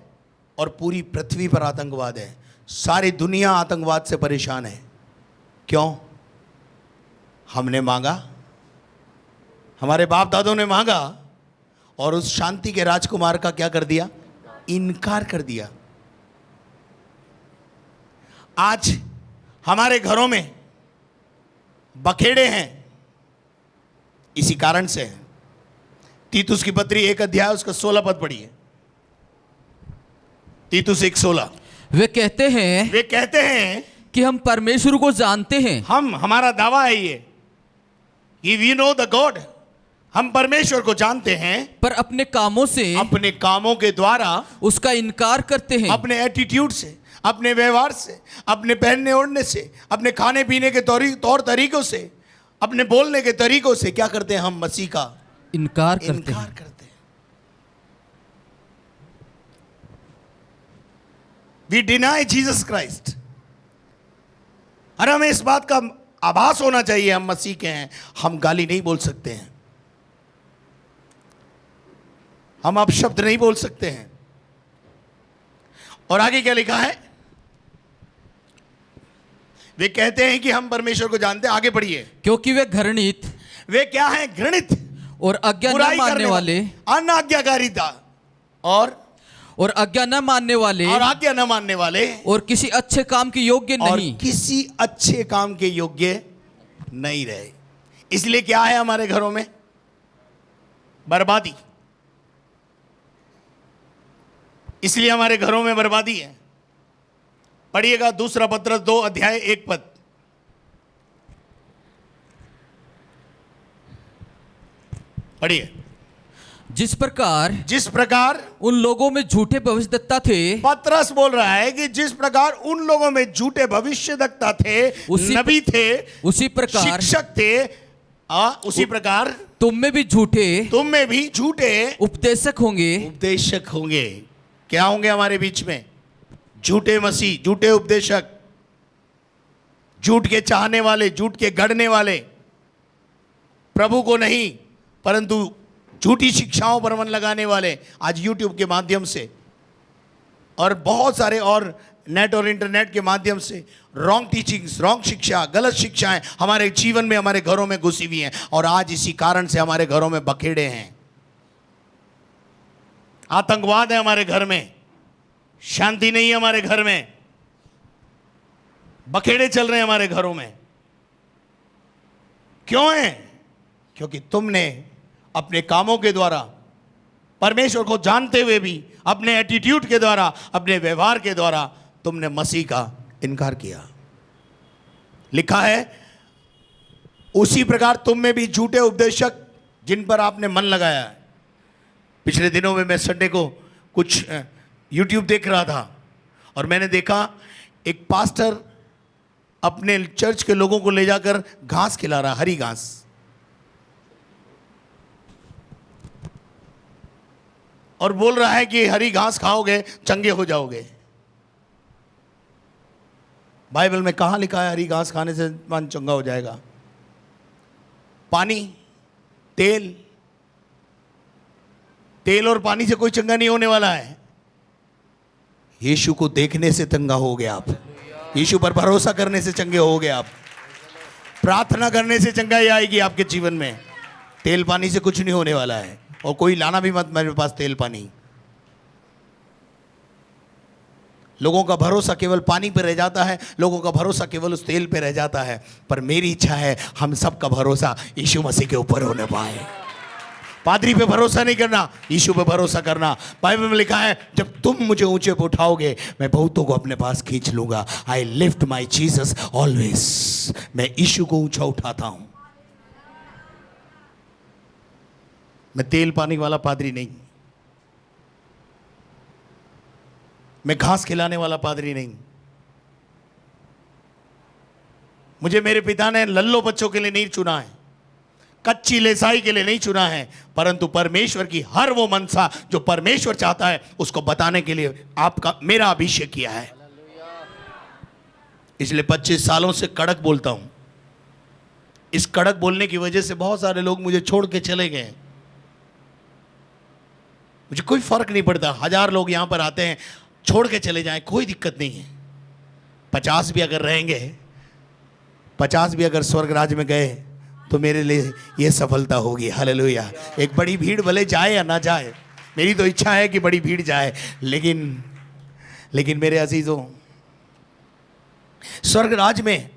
Speaker 2: और पूरी पृथ्वी पर आतंकवाद है। सारी दुनिया आतंकवाद से परेशान है। क्यों? हमने मांगा, हमारे बाप दादों ने मांगा और उस शांति के राजकुमार का क्या कर दिया? इनकार कर दिया। आज हमारे घरों में बखेड़े हैं, इसी कारण से। तीतुस की पत्री 1 अध्याय उसका 16 पद पढ़िए। तीतुस 1:16।
Speaker 4: वे कहते हैं कि हम परमेश्वर को जानते हैं।
Speaker 2: हमारा दावा है ये कि वी नो द गॉड। हम परमेश्वर को जानते हैं,
Speaker 4: पर अपने कामों के द्वारा उसका इनकार करते हैं।
Speaker 2: अपने एटीट्यूड से, अपने व्यवहार से, अपने पहनने ओढ़ने से, अपने खाने पीने के तौर तरीकों से, अपने बोलने के तरीकों से क्या करते हैं? हम मसीह का
Speaker 4: इनकार करते हैं।
Speaker 2: We deny Jesus Christ. और हमें इस बात का आभास होना चाहिए हम मसीह के हैं। हम गाली नहीं बोल सकते हैं, हम अपशब्द नहीं बोल सकते हैं। और आगे क्या लिखा है? वे कहते हैं कि हम परमेश्वर को जानते हैं। आगे पढ़िए।
Speaker 4: क्योंकि वे
Speaker 2: क्या हैं? घृणित
Speaker 4: और आज्ञा न मानने वाले,
Speaker 2: अनाज्ञाकारिता
Speaker 4: और आज्ञा न मानने वाले, और किसी अच्छे काम के योग्य
Speaker 2: नहीं रहे। इसलिए क्या है हमारे घरों में? बर्बादी। इसलिए हमारे घरों में बर्बादी है। पढ़िएगा 2 पत्रस 2 अध्याय 1 पद। पढ़िए।
Speaker 4: जिस प्रकार
Speaker 2: उन लोगों में झूठे
Speaker 4: भविष्यद्वक्ता थे।
Speaker 2: पतरस बोल रहा है कि जिस प्रकार उन लोगों में झूठे भविष्यद्वक्ता थे, नबी थे,
Speaker 4: उसी प्रकार
Speaker 2: शिक्षक थे, उसी प्रकार
Speaker 4: तुम में भी झूठे उपदेशक
Speaker 2: होंगे। क्या होंगे हमारे बीच में? झूठे मसीह, झूठे उपदेशक, झूठ के चाहने वाले, झूठ के गढ़ने वाले, प्रभु को नहीं परंतु झूठी शिक्षाओं पर मन लगाने वाले। आज यूट्यूब के माध्यम से और बहुत सारे और नेट और इंटरनेट के माध्यम से रॉन्ग टीचिंग्स, रॉन्ग शिक्षा, गलत शिक्षाएं हमारे जीवन में, हमारे घरों में घुसी हुई हैं। और आज इसी कारण से हमारे घरों में बखेड़े हैं, आतंकवाद है हमारे घर में, शांति नहीं है हमारे घर में, बखेड़े चल रहे हैं हमारे घरों में। क्यों है? क्योंकि तुमने अपने कामों के द्वारा, परमेश्वर को जानते हुए भी, अपने एटीट्यूड के द्वारा, अपने व्यवहार के द्वारा तुमने मसीह का इनकार किया। लिखा है, उसी प्रकार तुम में भी झूठे उपदेशक जिन पर आपने मन लगाया है। पिछले दिनों में मैं संडे को कुछ यूट्यूब देख रहा था और मैंने देखा एक पास्टर अपने चर्च के लोगों को ले जाकर घास खिला रहा, हरी घास। और बोल रहा है कि हरी घास खाओगे चंगे हो जाओगे। बाइबल में कहां लिखा है हरी घास खाने से मन चंगा हो जाएगा? पानी, तेल और पानी से कोई चंगा नहीं होने वाला है। यीशु को देखने से चंगा हो गए आप, यीशु पर भरोसा करने से चंगे हो गए आप, प्रार्थना करने से चंगाई आएगी आपके जीवन में। तेल पानी से कुछ नहीं होने वाला है, और कोई लाना भी मत मेरे पास तेल पानी। लोगों का भरोसा केवल पानी पर रह जाता है, लोगों का भरोसा केवल उस तेल पे रह जाता है। पर मेरी इच्छा है हम सब का भरोसा यीशु मसीह के ऊपर होने पाए। पादरी पे भरोसा नहीं करना, यीशु पे भरोसा करना। बाइबल में लिखा है, जब तुम मुझे ऊंचे पे उठाओगे मैं बहुतों को अपने पास खींच लूंगा। आई लिफ्ट माई जीसस ऑलवेज। मैं यीशु को ऊंचा उठाता हूं। मैं तेल पानी वाला पादरी नहीं, मैं घास खिलाने वाला पादरी नहीं। मुझे मेरे पिता ने लल्लो बच्चों के लिए नहीं चुना है, कच्ची लेसाई के लिए नहीं चुना है, परंतु परमेश्वर की हर वो मनसा जो परमेश्वर चाहता है उसको बताने के लिए आपका मेरा अभिषेक किया है। इसलिए 25 सालों से कड़क बोलता हूं। इस कड़क बोलने की वजह से बहुत सारे लोग मुझे छोड़ के चले गए। मुझे कोई फर्क नहीं पड़ता, 1000 लोग यहां पर आते हैं, छोड़ के चले जाएं, कोई दिक्कत नहीं है। 50 भी अगर रहेंगे, 50 भी अगर स्वर्ग राज्य में गए तो मेरे लिए यह सफलता होगी। हालेलुया। एक बड़ी भीड़ भले जाए या ना जाए, मेरी तो इच्छा है कि बड़ी भीड़ जाए, लेकिन मेरे अजीजों, स्वर्ग राज्य में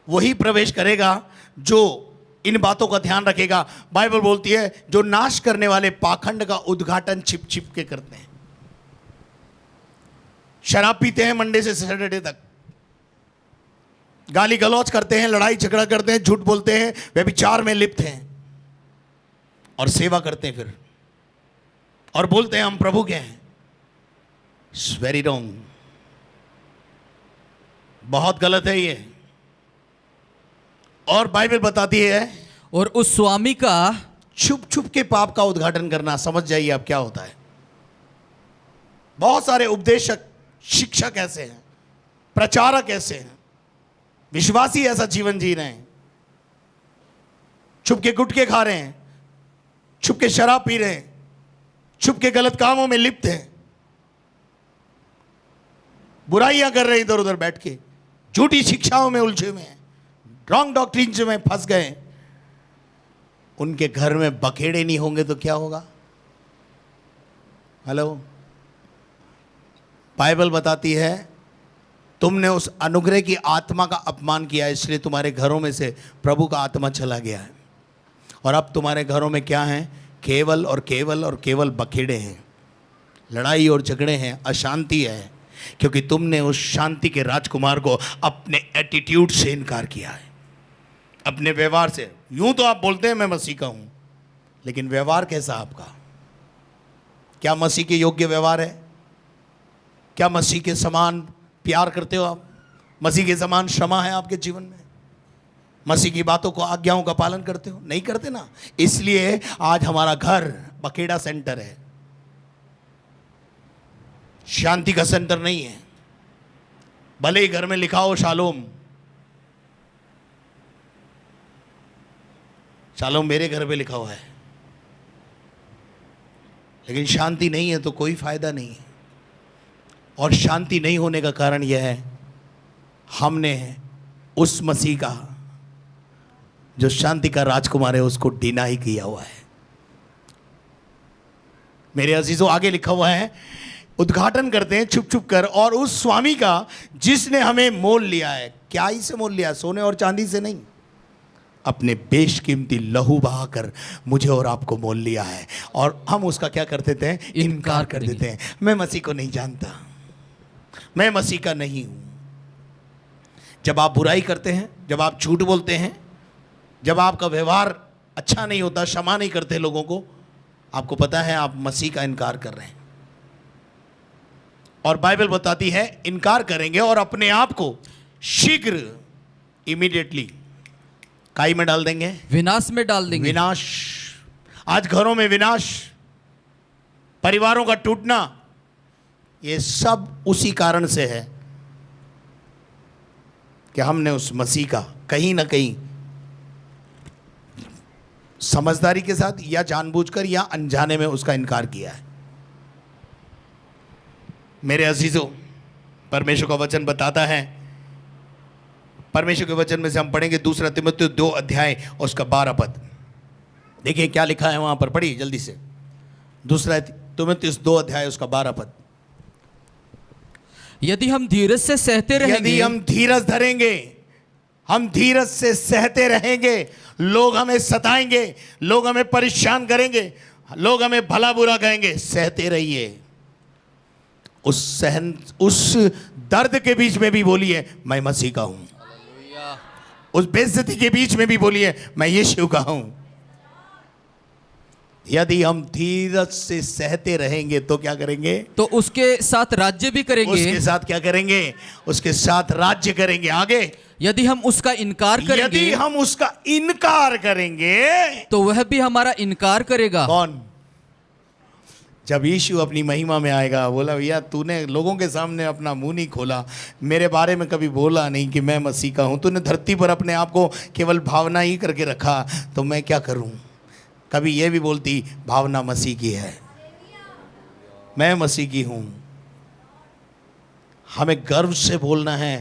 Speaker 2: वही प्रवेश करेगा जो इन बातों का ध्यान रखेगा। बाइबल बोलती है, जो नाश करने वाले पाखंड का उद्घाटन छिप छिप के करते हैं। शराब पीते हैं मंडे से सैटरडे तक, गाली गलौज करते हैं, लड़ाई झगड़ा करते हैं, झूठ बोलते हैं, व्यभिचार में लिप्त हैं, और सेवा करते हैं फिर, और बोलते हैं हम प्रभु के हैं। इट्स वेरी रॉन्ग, बहुत गलत है ये। और बाइबल बताती है,
Speaker 4: और उस स्वामी का
Speaker 2: छुप छुप के पाप का उद्घाटन करना। समझ जाइए अब क्या होता है। बहुत सारे उपदेशक, शिक्षक ऐसे हैं, प्रचारक ऐसे हैं, विश्वासी ऐसा जीवन जी रहे हैं, छुप के गुटखे खा रहे हैं, छुप के शराब पी रहे हैं, छुप के गलत कामों में लिप्त हैं, बुराइयां कर रहे हैं इधर उधर बैठ के, झूठी शिक्षाओं में उलझे हुए हैं, रॉन्ग डॉक्ट्रिन में फंस गए। उनके घर में बखेड़े नहीं होंगे तो क्या होगा? हेलो, बाइबल बताती है, तुमने उस अनुग्रह की आत्मा का अपमान किया, इसलिए तुम्हारे घरों में से प्रभु का आत्मा चला गया है। और अब तुम्हारे घरों में क्या है? केवल और केवल और केवल बखेड़े हैं, लड़ाई और झगड़े हैं, अशांति है, क्योंकि तुमने उस शांति के राजकुमार को अपने एटीट्यूड से इनकार किया है, अपने व्यवहार से। यूं तो आप बोलते हैं मैं मसीह का हूं, लेकिन व्यवहार कैसा आपका? क्या मसीह के योग्य व्यवहार है? क्या मसीह के समान प्यार करते हो आप? मसीह के समान क्षमा है आपके जीवन में? मसीह की बातों को, आज्ञाओं का पालन करते हो? नहीं करते ना। इसलिए आज हमारा घर बखेड़ा सेंटर है, शांति का सेंटर नहीं है। भले ही घर में लिखा हो शालोम, शालोम मेरे घर पे लिखा हुआ है, लेकिन शांति नहीं है तो कोई फायदा नहीं है। और शांति नहीं होने का कारण यह है, हमने उस मसीह का जो शांति का राजकुमार है उसको डिनाई किया हुआ है। मेरे अजीजों, आगे लिखा हुआ है, उद्घाटन करते हैं छुप छुप कर, और उस स्वामी का जिसने हमें मोल लिया है। क्या ही से मोल लिया? सोने और चांदी से नहीं, अपने बेशकीमती लहू बहाकर मुझे और आपको मोल लिया है, और हम उसका क्या कर देते हैं? इनकार कर देते हैं। मैं मसीह को नहीं जानता, मैं मसीह का नहीं हूं। जब आप बुराई करते हैं, जब आप झूठ बोलते हैं, जब आपका व्यवहार अच्छा नहीं होता, क्षमा नहीं करते लोगों को, आपको पता है आप मसीह का इनकार कर रहे हैं। और बाइबल बताती है इनकार करेंगे और अपने आप को शीघ्र, इमीडिएटली काई में डाल देंगे,
Speaker 4: विनाश में डाल देंगे।
Speaker 2: विनाश। आज घरों में विनाश, परिवारों का टूटना, ये सब उसी कारण से है कि हमने उस मसीह का कहीं ना कहीं समझदारी के साथ या जानबूझकर या अनजाने में उसका इनकार किया है। मेरे अजीजों, परमेश्वर का वचन बताता है, परमेश्वर के वचन में से हम पढ़ेंगे 2 तीमुथियुस 2 अध्याय और उसका 12 पद। देखिए क्या लिखा है वहां पर, पढ़िए जल्दी से। 2 तीमुथियुस 2 अध्याय उसका 12 पद।
Speaker 4: यदि हम धीरज से सहते रहेंगे,
Speaker 2: यदि हम धीरज धरेंगे, हम धीरज से सहते रहेंगे, लोग हमें सताएंगे, लोग हमें परेशान करेंगे, लोग हमें भला बुरा कहेंगे, सहते रहिए। उस दर्द के बीच में भी बोलिए मैं मसीह का हूं। उस बेइज्जती के बीच में भी बोलिए मैं यीशु का हूं। यदि हम धीरज से सहते रहेंगे तो क्या करेंगे?
Speaker 4: तो उसके साथ राज्य भी करेंगे।
Speaker 2: उसके साथ क्या करेंगे? उसके साथ राज्य करेंगे। आगे,
Speaker 4: यदि हम उसका इनकार करेंगे,
Speaker 2: यदि हम उसका इनकार करेंगे
Speaker 4: तो वह भी हमारा इनकार करेगा।
Speaker 2: कौन? जब यीशु अपनी महिमा में आएगा, बोला भैया तूने लोगों के सामने अपना मुंह नहीं खोला, मेरे बारे में कभी बोला नहीं कि मैं मसीह का हूं, तूने धरती पर अपने आप को केवल भावना ही करके रखा, तो मैं क्या करूं? कभी ये भी बोलती भावना मसीह की है, मैं मसीह की हूं। हमें गर्व से बोलना है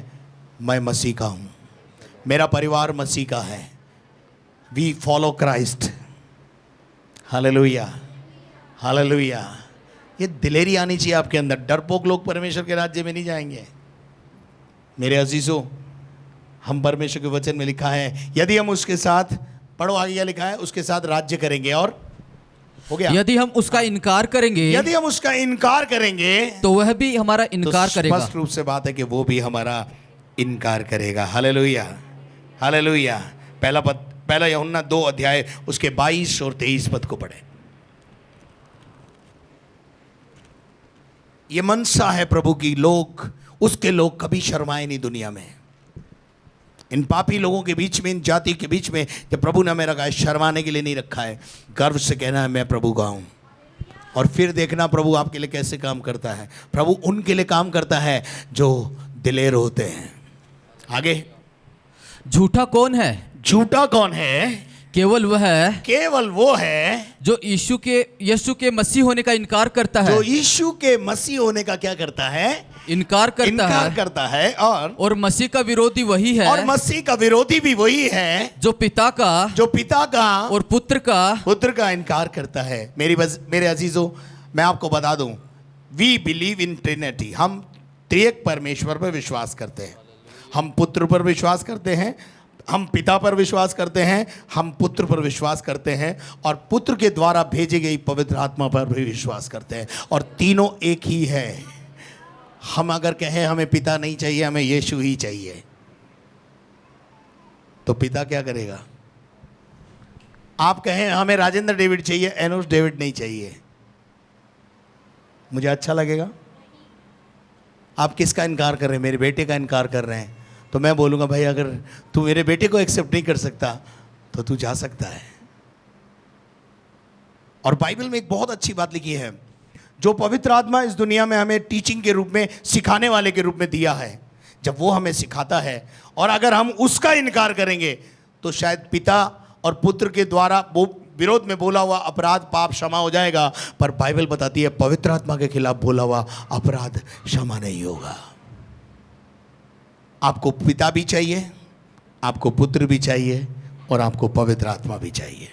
Speaker 2: मैं मसीह का हूं, मेरा परिवार मसीह का है, we follow Christ. Hallelujah, hallelujah. ये दिलेरी आनी चाहिए आपके अंदर। डरपोक लोग परमेश्वर के राज्य में नहीं जाएंगे। मेरे अजीजों, हम परमेश्वर के वचन में लिखा है यदि हम उसके साथ, पढ़ो आगे क्या लिखा है, उसके साथ राज्य करेंगे। और हो गया,
Speaker 4: यदि हम उसका इनकार करेंगे,
Speaker 2: यदि हम उसका इनकार करेंगे
Speaker 4: तो वह भी हमारा इनकार
Speaker 2: तो
Speaker 4: करेगा।
Speaker 2: स्पष्ट रूप से बात है कि वो भी हमारा इनकार करेगा। Hallelujah, hallelujah. पहला यूहन्ना 2 अध्याय उसके 22 और 23 पद को पढ़े। ये मनसा है प्रभु की, उसके लोग कभी शर्माए नहीं दुनिया में। इन पापी लोगों के बीच में, इन जाति के बीच में जब प्रभु ने हमें रखा है, शर्माने के लिए नहीं रखा है। गर्व से कहना है मैं प्रभु का हूं। और फिर देखना प्रभु आपके लिए कैसे काम करता है। प्रभु उनके लिए काम करता है जो दिलेर होते हैं। आगे,
Speaker 4: झूठा कौन है?
Speaker 2: झूठा कौन है?
Speaker 4: केवल वो है जो यीशु के मसीह होने का इनकार करता है।
Speaker 2: जो यीशु के मसीह होने का क्या करता है?
Speaker 4: इनकार करता है। और मसीह का विरोधी वही है,
Speaker 2: और मसीह का विरोधी भी वही है
Speaker 4: जो पिता का और पुत्र
Speaker 2: का इनकार करता है। मेरे अजीजों, मैं आपको बता दूं, वी बिलीव इन ट्रिनिटी। हम त्रिएक परमेश्वर पर विश्वास करते हैं। हम पुत्र पर विश्वास करते हैं, हम पिता पर विश्वास करते हैं, हम पुत्र पर विश्वास करते हैं, और पुत्र के द्वारा भेजी गई पवित्र आत्मा पर भी विश्वास करते हैं। और तीनों एक ही है। हम अगर कहें हमें पिता नहीं चाहिए, हमें यीशु ही चाहिए, तो पिता क्या करेगा? आप कहें हमें राजेंद्र डेविड चाहिए, एनोस डेविड नहीं चाहिए, मुझे अच्छा लगेगा? आप किसका इनकार कर रहे हैं? मेरे बेटे का इनकार कर रहे हैं। तो मैं बोलूँगा भाई अगर तू मेरे बेटे को एक्सेप्ट नहीं कर सकता तो तू जा सकता है। और बाइबल में एक बहुत अच्छी बात लिखी है, जो पवित्र आत्मा इस दुनिया में हमें टीचिंग के रूप में, सिखाने वाले के रूप में दिया है, जब वो हमें सिखाता है और अगर हम उसका इनकार करेंगे तो शायद पिता और पुत्र के द्वारा वो विरोध में बोला हुआ अपराध, पाप क्षमा हो जाएगा, पर बाइबल बताती है पवित्र आत्मा के खिलाफ बोला हुआ अपराध क्षमा नहीं होगा। आपको पिता भी चाहिए, आपको पुत्र भी चाहिए, और आपको पवित्र आत्मा भी चाहिए।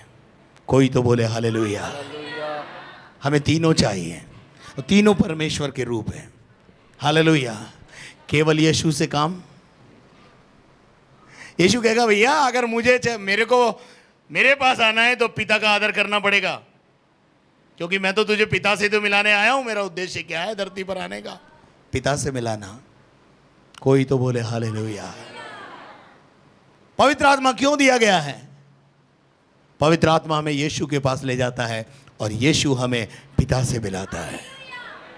Speaker 2: कोई तो बोले हालेलुया। हमें तीनों चाहिए, तीनों परमेश्वर के रूप हैं। हालेलुया। केवल यीशु से काम, यीशु कहेगा भैया अगर मेरे पास आना है तो पिता का आदर करना पड़ेगा, क्योंकि मैं तो तुझे पिता से तो मिलाने आया हूं। मेरा उद्देश्य क्या है धरती पर आने का? पिता से मिलाना। कोई तो बोले हालेलुया। पवित्र आत्मा क्यों दिया गया है? पवित्र आत्मा हमें यीशु के पास ले जाता है और यीशु हमें पिता से मिलाता है।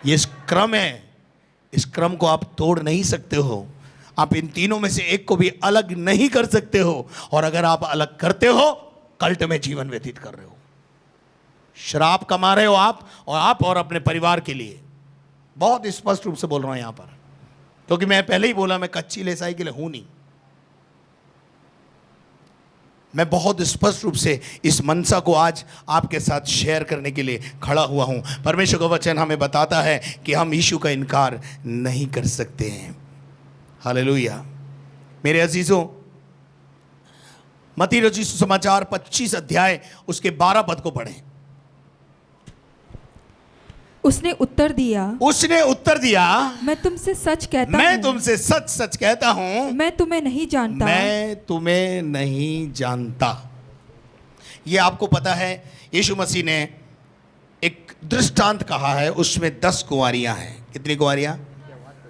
Speaker 2: ये क्रम है, इस क्रम को आप तोड़ नहीं सकते हो। आप इन तीनों में से एक को भी अलग नहीं कर सकते हो, और अगर आप अलग करते हो कल्ट में जीवन व्यतीत कर रहे हो, शराब कमा रहे हो आप और अपने परिवार के लिए। बहुत स्पष्ट रूप से बोल रहा हूं यहां पर, क्योंकि मैं पहले ही बोला मैं कच्ची लेसाई के लिए हूं नहीं। मैं बहुत स्पष्ट रूप से इस मनसा को आज आपके साथ शेयर करने के लिए खड़ा हुआ हूं। परमेश्वर का वचन हमें बताता है कि हम यीशु का इनकार नहीं कर सकते हैं। हालेलुया। मेरे अजीजों, मत्ती रचित सुसमाचार 25 अध्याय उसके 12 पद को पढ़ें।
Speaker 3: उसने उत्तर दिया, मैं तुमसे सच कहता हूं, मैं तुम्हें नहीं जानता। ये आपको पता है, यीशु मसीह ने एक दृष्टांत कहा है, उसमें 10 कुंवारियां हैं। कितनी कुंवारियां?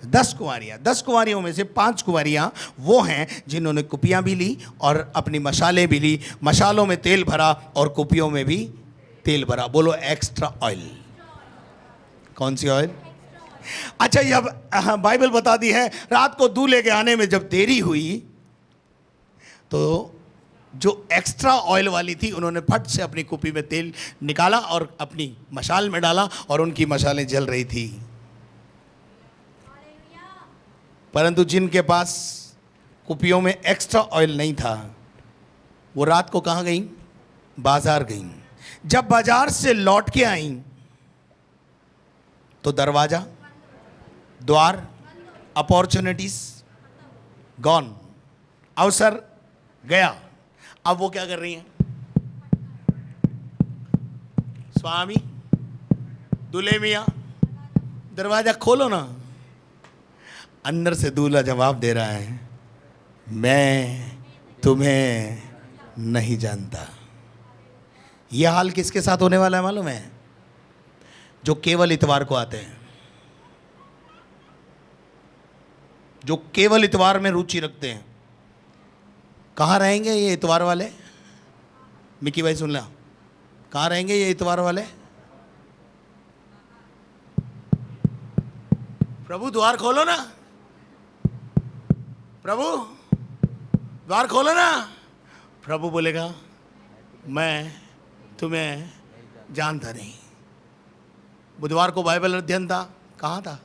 Speaker 3: 10 कुंवारियां। 10 कुंवारियों में से 5 कुंवारियां वो हैं जिन्होंने कुपियां भी ली और अपनी मशालें भी ली। मशालों में तेल भरा और कुपियों में भी तेल भरा। बोलो एक्स्ट्रा ऑयल। कौन सी ऑयल? अच्छा, ये बाइबल बताती है रात को दूल्हे के आने में जब देरी हुई तो जो एक्स्ट्रा ऑयल वाली थी उन्होंने फट से अपनी कुपी में तेल निकाला और अपनी मशाल में डाला और उनकी मशालें जल रही थी। परंतु जिनके पास कुपियों में एक्स्ट्रा ऑयल नहीं था वो रात को कहाँ गई? बाजार गई। जब बाजार से लौट के आई तो दरवाजा, द्वार, अपॉर्चुनिटीज गॉन, अवसर गया। अब वो क्या कर रही हैं? स्वामी, दूल्हे मियां, दरवाजा खोलो ना। अंदर से दूल्हा जवाब दे रहा है, मैं तुम्हें नहीं जानता। यह हाल किसके साथ होने वाला है मालूम है? जो केवल इतवार को आते हैं, जो केवल इतवार में रुचि रखते हैं। कहाँ रहेंगे ये इतवार वाले? मिकी भाई सुन ला, कहाँ रहेंगे ये इतवार वाले? प्रभु द्वार खोलो ना, प्रभु द्वार खोलो ना। प्रभु बोलेगा मैं तुम्हें जानता नहीं। बुधवार को बाइबल अध्ययन था, कहाँ था?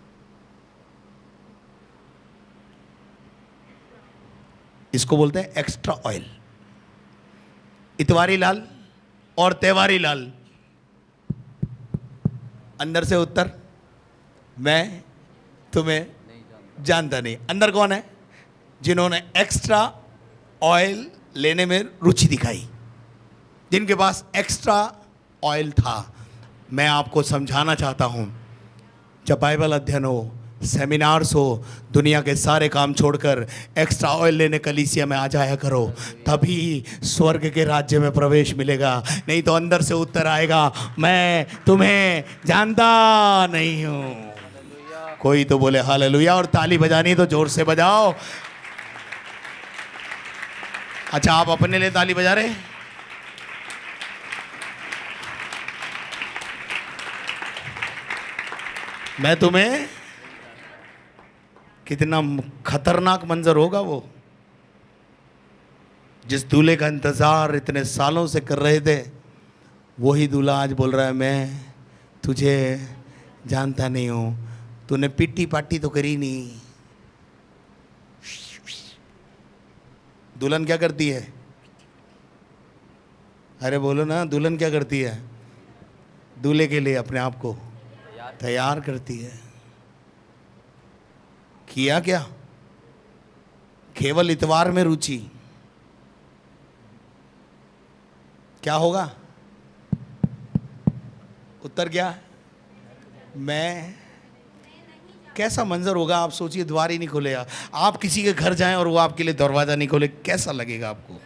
Speaker 3: इसको बोलते हैं एक्स्ट्रा ऑयल। इतवारी लाल और त्योहारी लाल। अंदर से उत्तर, मैं तुम्हें जानता नहीं। अंदर कौन है? जिन्होंने एक्स्ट्रा ऑयल लेने में रुचि दिखाई, जिनके पास एक्स्ट्रा ऑयल था। मैं आपको समझाना चाहता हूं, जब बाइबल अध्ययन हो, सेमिनार्स हो, दुनिया के सारे काम छोड़कर एक्स्ट्रा ऑयल लेने कलीसिया में आ जाया करो, तभी स्वर्ग के राज्य में प्रवेश मिलेगा। नहीं तो अंदर से उत्तर आएगा, मैं तुम्हें जानता नहीं हूं। कोई तो बोले हालेलुया। और ताली बजानी तो जोर से बजाओ। अच्छा, आप अपने लिए ताली बजा रहे? मैं तुम्हें, कितना खतरनाक मंजर होगा वो। जिस दूल्हे का इंतजार इतने सालों से कर रहे थे, वही दूल्हा आज बोल रहा है मैं तुझे जानता नहीं हूं। तूने पिट्टी पाटी तो करी नहीं। दुल्हन क्या करती है? अरे बोलो ना, दुल्हन क्या करती है? दूल्हे के लिए अपने आप को तैयार करती है। किया क्या? केवल इतवार में रुचि। क्या होगा? उत्तर क्या है? मैं
Speaker 2: कैसा मंजर होगा, आप सोचिए, द्वार ही नहीं खुलेगा। आप किसी के घर जाएं और वो आपके लिए दरवाज़ा नहीं खोले, कैसा लगेगा आपको?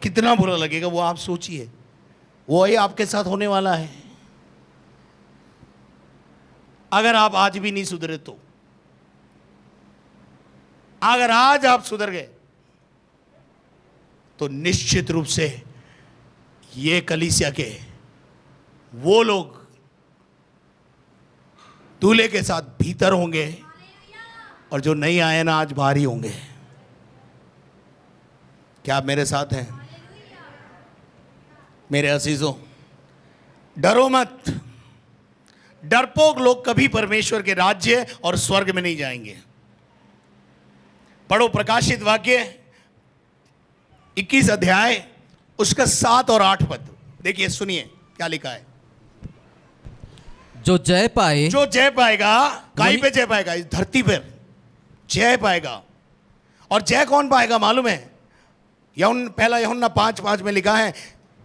Speaker 2: कितना बुरा लगेगा वो आप सोचिए। वो ही आपके साथ होने वाला है अगर आप आज भी नहीं सुधरे तो। अगर आज आप सुधर गए तो निश्चित रूप से ये कलीसिया के वो लोग दूल्हे के साथ भीतर होंगे और जो नहीं आए ना आज बाहर ही होंगे। क्या आप मेरे साथ हैं? मेरे अजीजों, डरो मत। डरपोक लोग कभी परमेश्वर के राज्य और स्वर्ग में नहीं जाएंगे। पढ़ो प्रकाशित वाक्य 21 अध्याय उसका 7 और 8 पद। देखिए, सुनिए क्या लिखा है।
Speaker 4: जो जय पाए,
Speaker 2: जो जय पाएगा, कहीं पे जय पाएगा? इस धरती पर जय पाएगा। और जय कौन पाएगा मालूम है? पहला यूहन्ना 5:5 में लिखा है,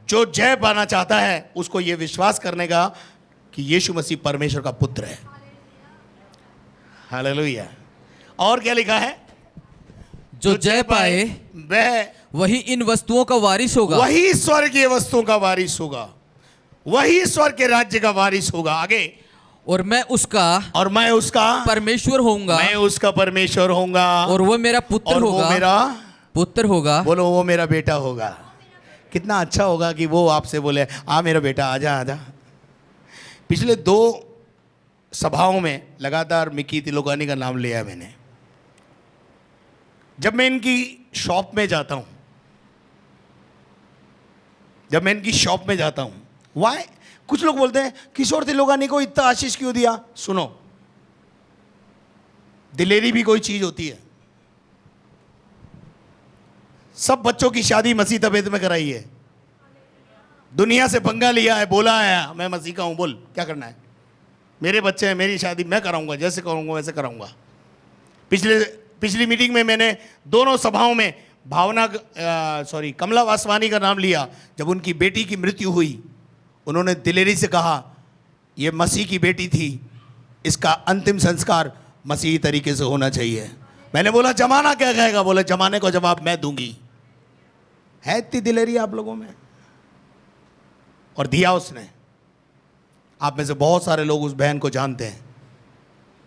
Speaker 2: जो जय पाना चाहता है उसको यह विश्वास करने का कि यीशु मसीह परमेश्वर का पुत्र है। हालेलुया। और क्या लिखा है?
Speaker 4: जो जय पाए
Speaker 2: वह
Speaker 4: वही इन वस्तुओं का वारिस होगा,
Speaker 2: वही स्वर्गीय वस्तुओं का वारिस होगा, वही स्वर्ग के राज्य का वारिस होगा। आगे,
Speaker 4: और मैं उसका परमेश्वर होऊंगा,
Speaker 2: मैं उसका परमेश्वर होऊंगा,
Speaker 4: और वो मेरा पुत्र
Speaker 2: और
Speaker 4: होगा,
Speaker 2: वो मेरा
Speaker 4: पुत्र होगा।
Speaker 2: बोलो, वो मेरा बेटा होगा। कितना अच्छा होगा कि वो आपसे बोले, आ मेरा बेटा, आजा आजा। पिछले 2 सभाओं में लगातार मिकी तिलोकानी का नाम लिया मैंने। जब मैं इनकी शॉप में जाता हूं, वाई कुछ लोग बोलते हैं किशोर तिलोकानी को इतना आशीष क्यों दिया? सुनो, दिलेरी भी कोई चीज होती है। सब बच्चों की शादी मसीह तबीयत में कराई है। दुनिया से पंगा लिया है, बोला है मैं मसीह का हूं, बोल क्या करना है, मेरे बच्चे हैं, मेरी शादी मैं कराऊंगा, जैसे करूंगा वैसे कराऊंगा। पिछली मीटिंग में मैंने दोनों सभाओं में कमला वासवानी का नाम लिया। जब उनकी बेटी की मृत्यु हुई, उन्होंने दिलेरी से कहा ये मसीह की बेटी थी, इसका अंतिम संस्कार मसीही तरीके से होना चाहिए। मैंने बोला जमाना क्या कहेगा? बोले जमाने को जवाब मैं दूंगी। है इतनी दिलेरी आप लोगों में? और दिया उसने। आप में से बहुत सारे लोग उस बहन को जानते हैं,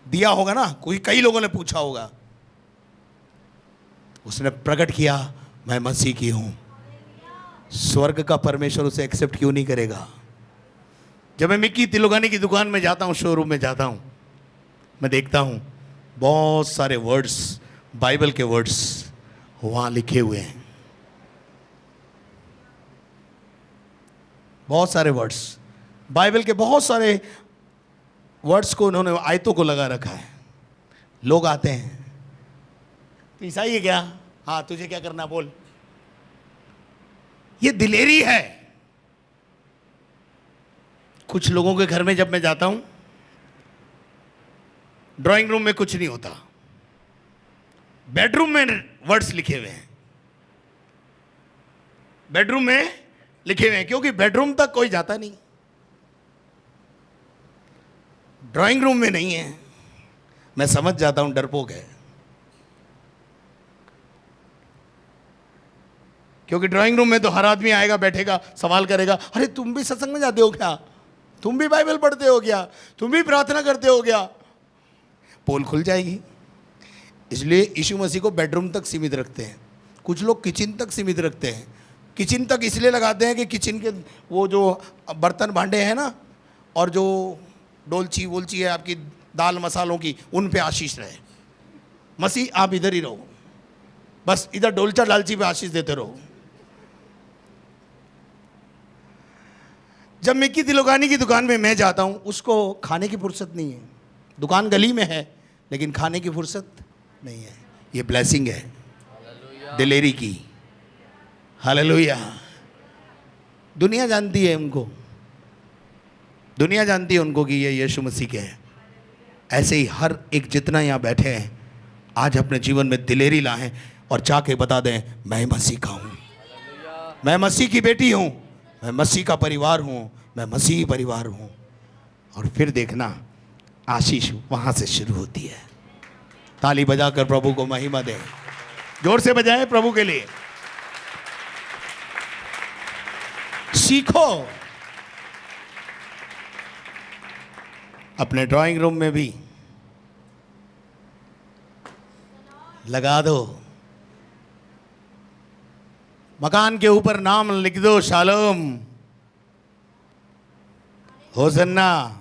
Speaker 2: दिया होगा ना, कई लोगों ने पूछा होगा। उसने प्रकट किया मैं मसीह की हूं। स्वर्ग का परमेश्वर उसे एक्सेप्ट क्यों नहीं करेगा? जब मैं मिकी तिलोकानी की दुकान में जाता हूं, शोरूम में जाता हूं, मैं देखता हूं बहुत सारे वर्ड्स, बाइबल के वर्ड्स वहां लिखे हुए हैं। बहुत सारे वर्ड्स, बाइबल के बहुत सारे वर्ड्स को उन्होंने, आयतों को लगा रखा है। लोग आते हैं, ईसाई है क्या? हाँ, तुझे क्या करना बोल। ये दिलेरी है। कुछ लोगों के घर में जब मैं जाता हूं, ड्राइंग रूम में कुछ नहीं होता, बेडरूम में वर्ड्स लिखे हुए हैं। बेडरूम में लिखे हुए हैं क्योंकि बेडरूम तक कोई जाता नहीं, ड्राइंग रूम में नहीं है। मैं समझ जाता हूं डरपोक है, क्योंकि ड्राइंग रूम में तो हर आदमी आएगा, बैठेगा, सवाल करेगा, अरे तुम भी सत्संग में जाते हो क्या? तुम भी बाइबल पढ़ते हो क्या? तुम भी प्रार्थना करते हो क्या? पोल खुल जाएगी। इसलिए यीशु मसीह को बेडरूम तक सीमित रखते हैं। कुछ लोग किचन तक सीमित रखते हैं। किचन तक इसलिए लगाते हैं कि किचन के वो जो बर्तन भांडे हैं ना, और जो डोलची वोलची है आपकी दाल मसालों की, उन पे आशीष रहे। मसीह आप इधर ही रहो, बस इधर डोलचा डालची पे आशीष देते रहो। जब मिकी तिलोकानी की दुकान में मैं जाता हूं, उसको खाने की फुर्सत नहीं है। दुकान गली में है लेकिन खाने की फुर्सत नहीं है। ये ब्लेसिंग है दिलेरी की। हालेलुया। दुनिया जानती है उनको, दुनिया जानती है उनको कि ये यीशु मसीह के हैं। ऐसे ही हर एक जितना यहाँ बैठे हैं आज अपने जीवन में दिलेरी लाएं और जाके बता दें मैं मसीह का हूँ, मैं मसीह की बेटी हूँ, मैं मसीह का परिवार हूँ, मैं मसीही परिवार हूँ। और फिर देखना आशीष वहां से शुरू होती है। ताली बजाकर प्रभु को महिमा दें, जोर से बजाएं प्रभु के लिए। सीखो, अपने ड्राइंग रूम में भी लगा दो, मकान के ऊपर नाम लिख दो, shalom, Hosanna,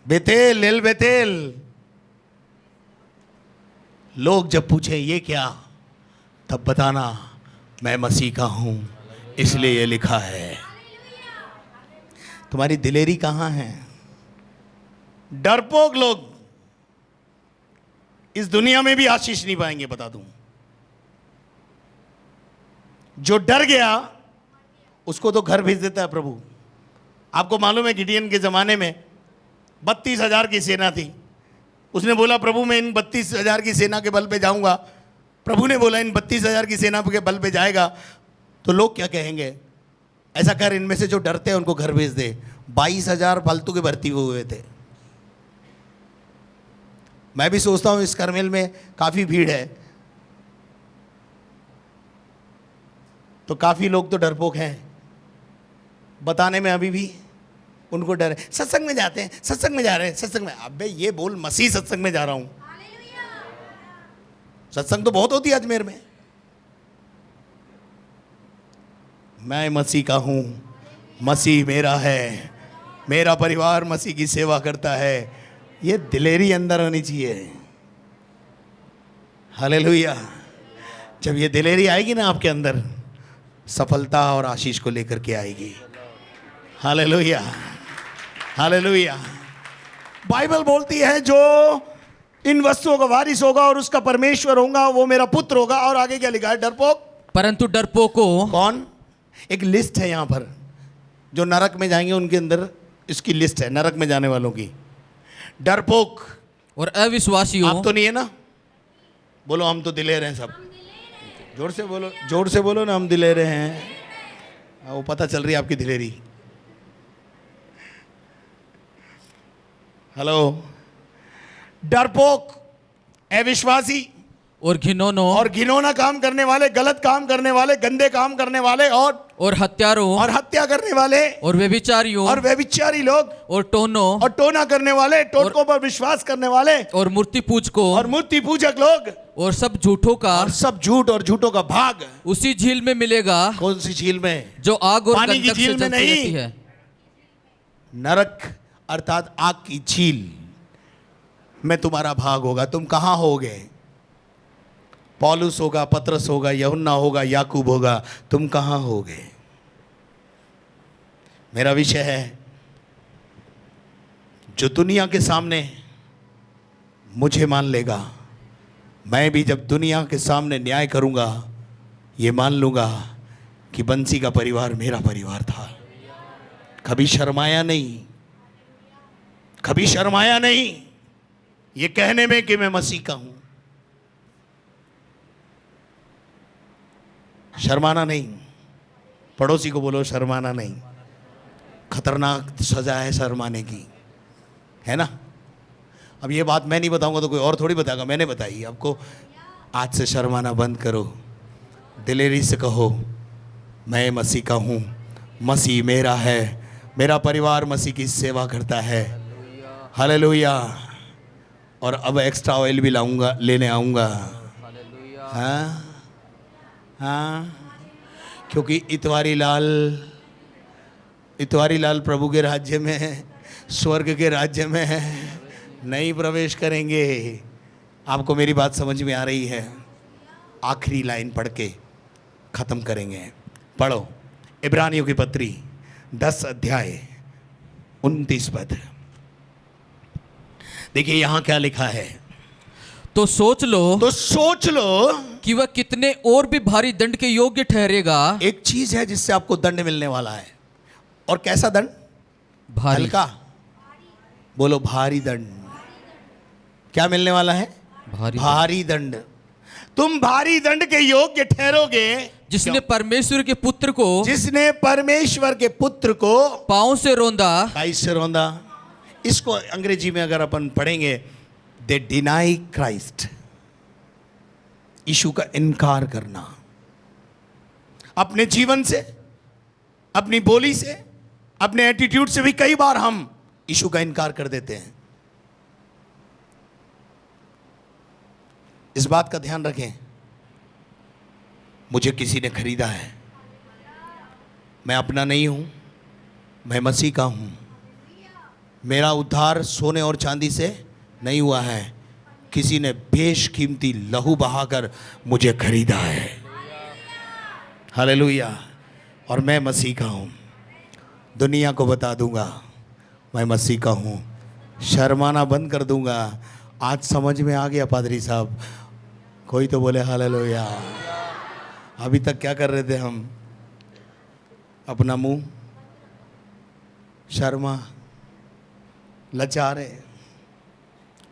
Speaker 2: Bethel, L Bethel. लोग जब पूछे ये क्या, तब बताना मैं मसीह का हूं, इसलिए ये लिखा है। तुम्हारी दिलेरी कहां है? डरपोक लोग इस दुनिया में भी आशीष नहीं पाएंगे, बता दूं। जो डर गया उसको तो घर भेज देता है प्रभु। आपको मालूम है गिडियन के जमाने में 32,000 की सेना थी। उसने बोला प्रभु मैं इन 32,000 की सेना के बल पे जाऊंगा। प्रभु ने बोला इन 32,000 की सेना के बल पे जाएगा तो लोग क्या कहेंगे, ऐसा कर इनमें से जो डरते हैं उनको घर भेज दे। 22,000 फालतू के भर्ती हुए थे। मैं भी सोचता हूं इस करमेल में काफी भीड़ है, तो काफी लोग तो डरपोक हैं, बताने में अभी भी उनको डर है। सत्संग में जाते हैं, सत्संग में जा रहे हैं, सत्संग में। अबे ये बोल मसीह सत्संग में जा रहा हूं। सत्संग तो बहुत होती है अजमेर में। मैं मसीह का हूं, मसीह मेरा है, मेरा परिवार मसीह की सेवा करता है। ये दिलेरी अंदर होनी चाहिए। हालेलुया। जब ये दिलेरी आएगी ना आपके अंदर, सफलता और आशीष को लेकर के आएगी। Hallelujah, hallelujah. बाइबल बोलती है जो इन वस्तुओं का वारिस होगा और उसका परमेश्वर होगा वो मेरा पुत्र होगा। और आगे क्या लिखा है? डरपोक,
Speaker 4: परंतु डरपोको
Speaker 2: कौन? एक लिस्ट है यहां पर, जो नरक में जाएंगे उनके अंदर इसकी लिस्ट है, नरक में जाने वालों की। डरपोक
Speaker 4: और अविश्वासियों।
Speaker 2: आप तो नहीं है ना? बोलो हम तो दिलेर हैं सब। जोर से बोलो, जोर से बोलो ना, हम दिलेर हैं। वो पता चल रही है आपकी दिलेरी। हेलो। डरपोक, अविश्वासी
Speaker 4: और
Speaker 2: घिनौना काम करने वाले, गलत काम करने वाले, गंदे काम करने वाले, और
Speaker 4: हत्यारों,
Speaker 2: और हत्या करने वाले,
Speaker 4: और व्यभिचारियों,
Speaker 2: और व्यभिचारी लोग,
Speaker 4: और
Speaker 2: टोना करने वाले, टोटकों पर विश्वास करने वाले,
Speaker 4: और मूर्ति पूजकों,
Speaker 2: और मूर्ति पूजक लोग,
Speaker 4: और सब झूठों का,
Speaker 2: और सब झूठ और झूठों का भाग
Speaker 4: उसी झील में मिलेगा।
Speaker 2: कौन सी झील में?
Speaker 4: जो आग और
Speaker 2: पानी की
Speaker 4: गंधक से
Speaker 2: झील में
Speaker 4: जलती
Speaker 2: नहीं,
Speaker 4: रहती है।
Speaker 2: नरक अर्थात आग की झील में तुम्हारा भाग होगा। तुम कहां होगे? पौलुस होगा, पतरस होगा, यूहन्ना होगा, याकूब होगा, तुम कहां होगे? मेरा विषय है जो दुनिया के सामने मुझे मान लेगा, मैं भी जब दुनिया के सामने न्याय करूंगा ये मान लूंगा कि बंसी का परिवार मेरा परिवार था। कभी शर्माया नहीं, कभी शर्माया नहीं ये कहने में कि मैं मसीह का हूं। शर्माना नहीं। पड़ोसी को बोलो शर्माना नहीं। खतरनाक सजा है शर्माने की, है ना? अब ये बात मैं नहीं बताऊंगा तो कोई और थोड़ी बताएगा, मैंने बताई आपको। आज से शर्माना बंद करो, दिलेरी से कहो मैं मसीह का हूँ, मसीह मेरा है, मेरा परिवार मसीह की सेवा करता है। हालेलुया। और अब एक्स्ट्रा ऑयल भी लाऊंगा, लेने आऊँगा। हाँ हाँ, क्योंकि इतवारी लाल प्रभु के राज्य में, स्वर्ग के राज्य में नहीं प्रवेश करेंगे। आपको मेरी बात समझ में आ रही है? आखिरी लाइन पढ़ के ख़त्म करेंगे। पढ़ो इब्रानियों की पत्री 10 अध्याय 29 पद। देखिए यहाँ क्या लिखा है।
Speaker 4: तो सोच लो कि वह कितने और भी भारी दंड के योग्य ठहरेगा।
Speaker 2: एक चीज है जिससे आपको दंड मिलने वाला है। और कैसा दंड?
Speaker 4: भारी।
Speaker 2: हल्का बोलो, भारी दंड। क्या मिलने वाला है? भारी दंड। तुम भारी दंड के योग्य ठहरोगे
Speaker 4: जिसने परमेश्वर के पुत्र को
Speaker 2: पाँव से रौंदा। इसको अंग्रेजी में अगर अपन पढ़ेंगे, दे डिनाई क्राइस्ट, यीशु का इनकार करना। अपने जीवन से, अपनी बोली से, अपने एटीट्यूड से भी कई बार हम यीशु का इनकार कर देते हैं। इस बात का ध्यान रखें, मुझे किसी ने खरीदा है, मैं अपना नहीं हूं, मैं मसीह का हूं। मेरा उद्धार सोने और चांदी से नहीं हुआ है, किसी ने बेशकीमती लहू बहाकर मुझे खरीदा है। हालेलुया। और मैं मसीह का हूं, दुनिया को बता दूंगा मैं मसीह का हूं, शर्माना बंद कर दूंगा। आज समझ में आ गया पादरी साहब। कोई तो बोले हालेलुया। अभी तक क्या कर रहे थे हम? अपना मुंह शर्मा लचारे,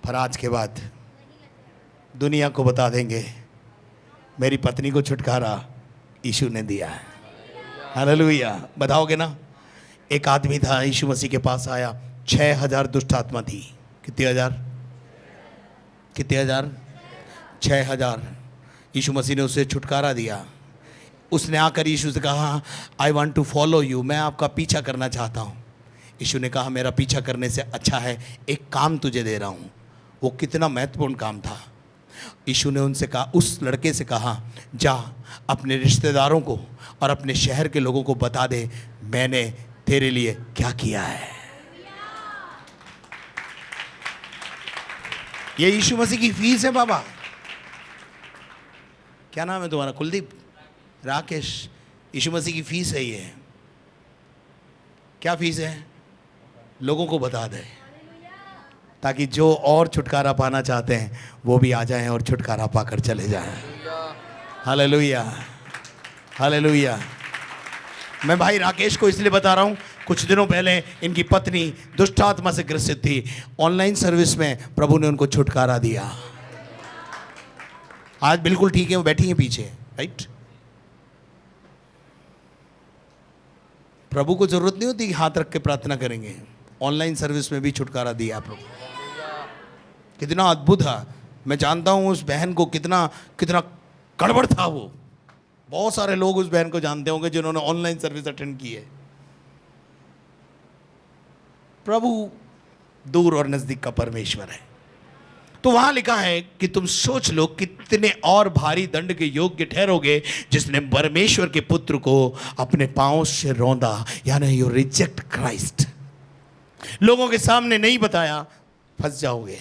Speaker 2: पर आज के बाद दुनिया को बता देंगे मेरी पत्नी को छुटकारा यीशु ने दिया है। हालेलुया। बताओगे ना? एक आदमी था, यीशु मसीह के पास आया, 6000 दुष्ट आत्मा थी। कितने हजार? 6000। यीशु मसीह ने उसे छुटकारा दिया। उसने आकर यीशु से कहा, I want to follow you, मैं आपका पीछा करना चाहता हूँ। यीशु ने कहा, मेरा पीछा करने से अच्छा है एक काम तुझे दे रहा हूँ। वो कितना महत्वपूर्ण काम था। यीशु ने उनसे कहा, उस लड़के से कहा, जा अपने रिश्तेदारों को और अपने शहर के लोगों को बता दे मैंने तेरे लिए क्या किया है। ये यीशु मसीह की फीस है बाबा। क्या नाम है तुम्हारा? कुलदीप? राकेश? यीशु मसीह की फीस है ये। क्या फीस है? लोगों को बता दे, ताकि जो और छुटकारा पाना चाहते हैं वो भी आ जाएं और छुटकारा पाकर चले जाएं। Hallelujah, hallelujah. मैं भाई राकेश को इसलिए बता रहा हूं, कुछ दिनों पहले इनकी पत्नी दुष्ट आत्मा से ग्रसित थी। ऑनलाइन सर्विस में प्रभु ने उनको छुटकारा दिया। आज बिल्कुल ठीक है, वो बैठी हैं पीछे, राइट। प्रभु को जरूरत नहीं होती कि हाथ रख के प्रार्थना करेंगे, ऑनलाइन सर्विस में भी छुटकारा दिया प्रभु। कितना अद्भुत था। मैं जानता हूं उस बहन को, कितना कितना गड़बड़ था वो। बहुत सारे लोग उस बहन को जानते होंगे जिन्होंने ऑनलाइन सर्विस अटेंड की है। प्रभु दूर और नजदीक का परमेश्वर है। तो वहां लिखा है कि तुम सोच लो कितने और भारी दंड के योग्य ठहरोगे जिसने परमेश्वर के पुत्र को अपने पांव से रौंदा, यानी यू रिजेक्ट क्राइस्ट। लोगों के सामने नहीं बताया, फंस जाओगे।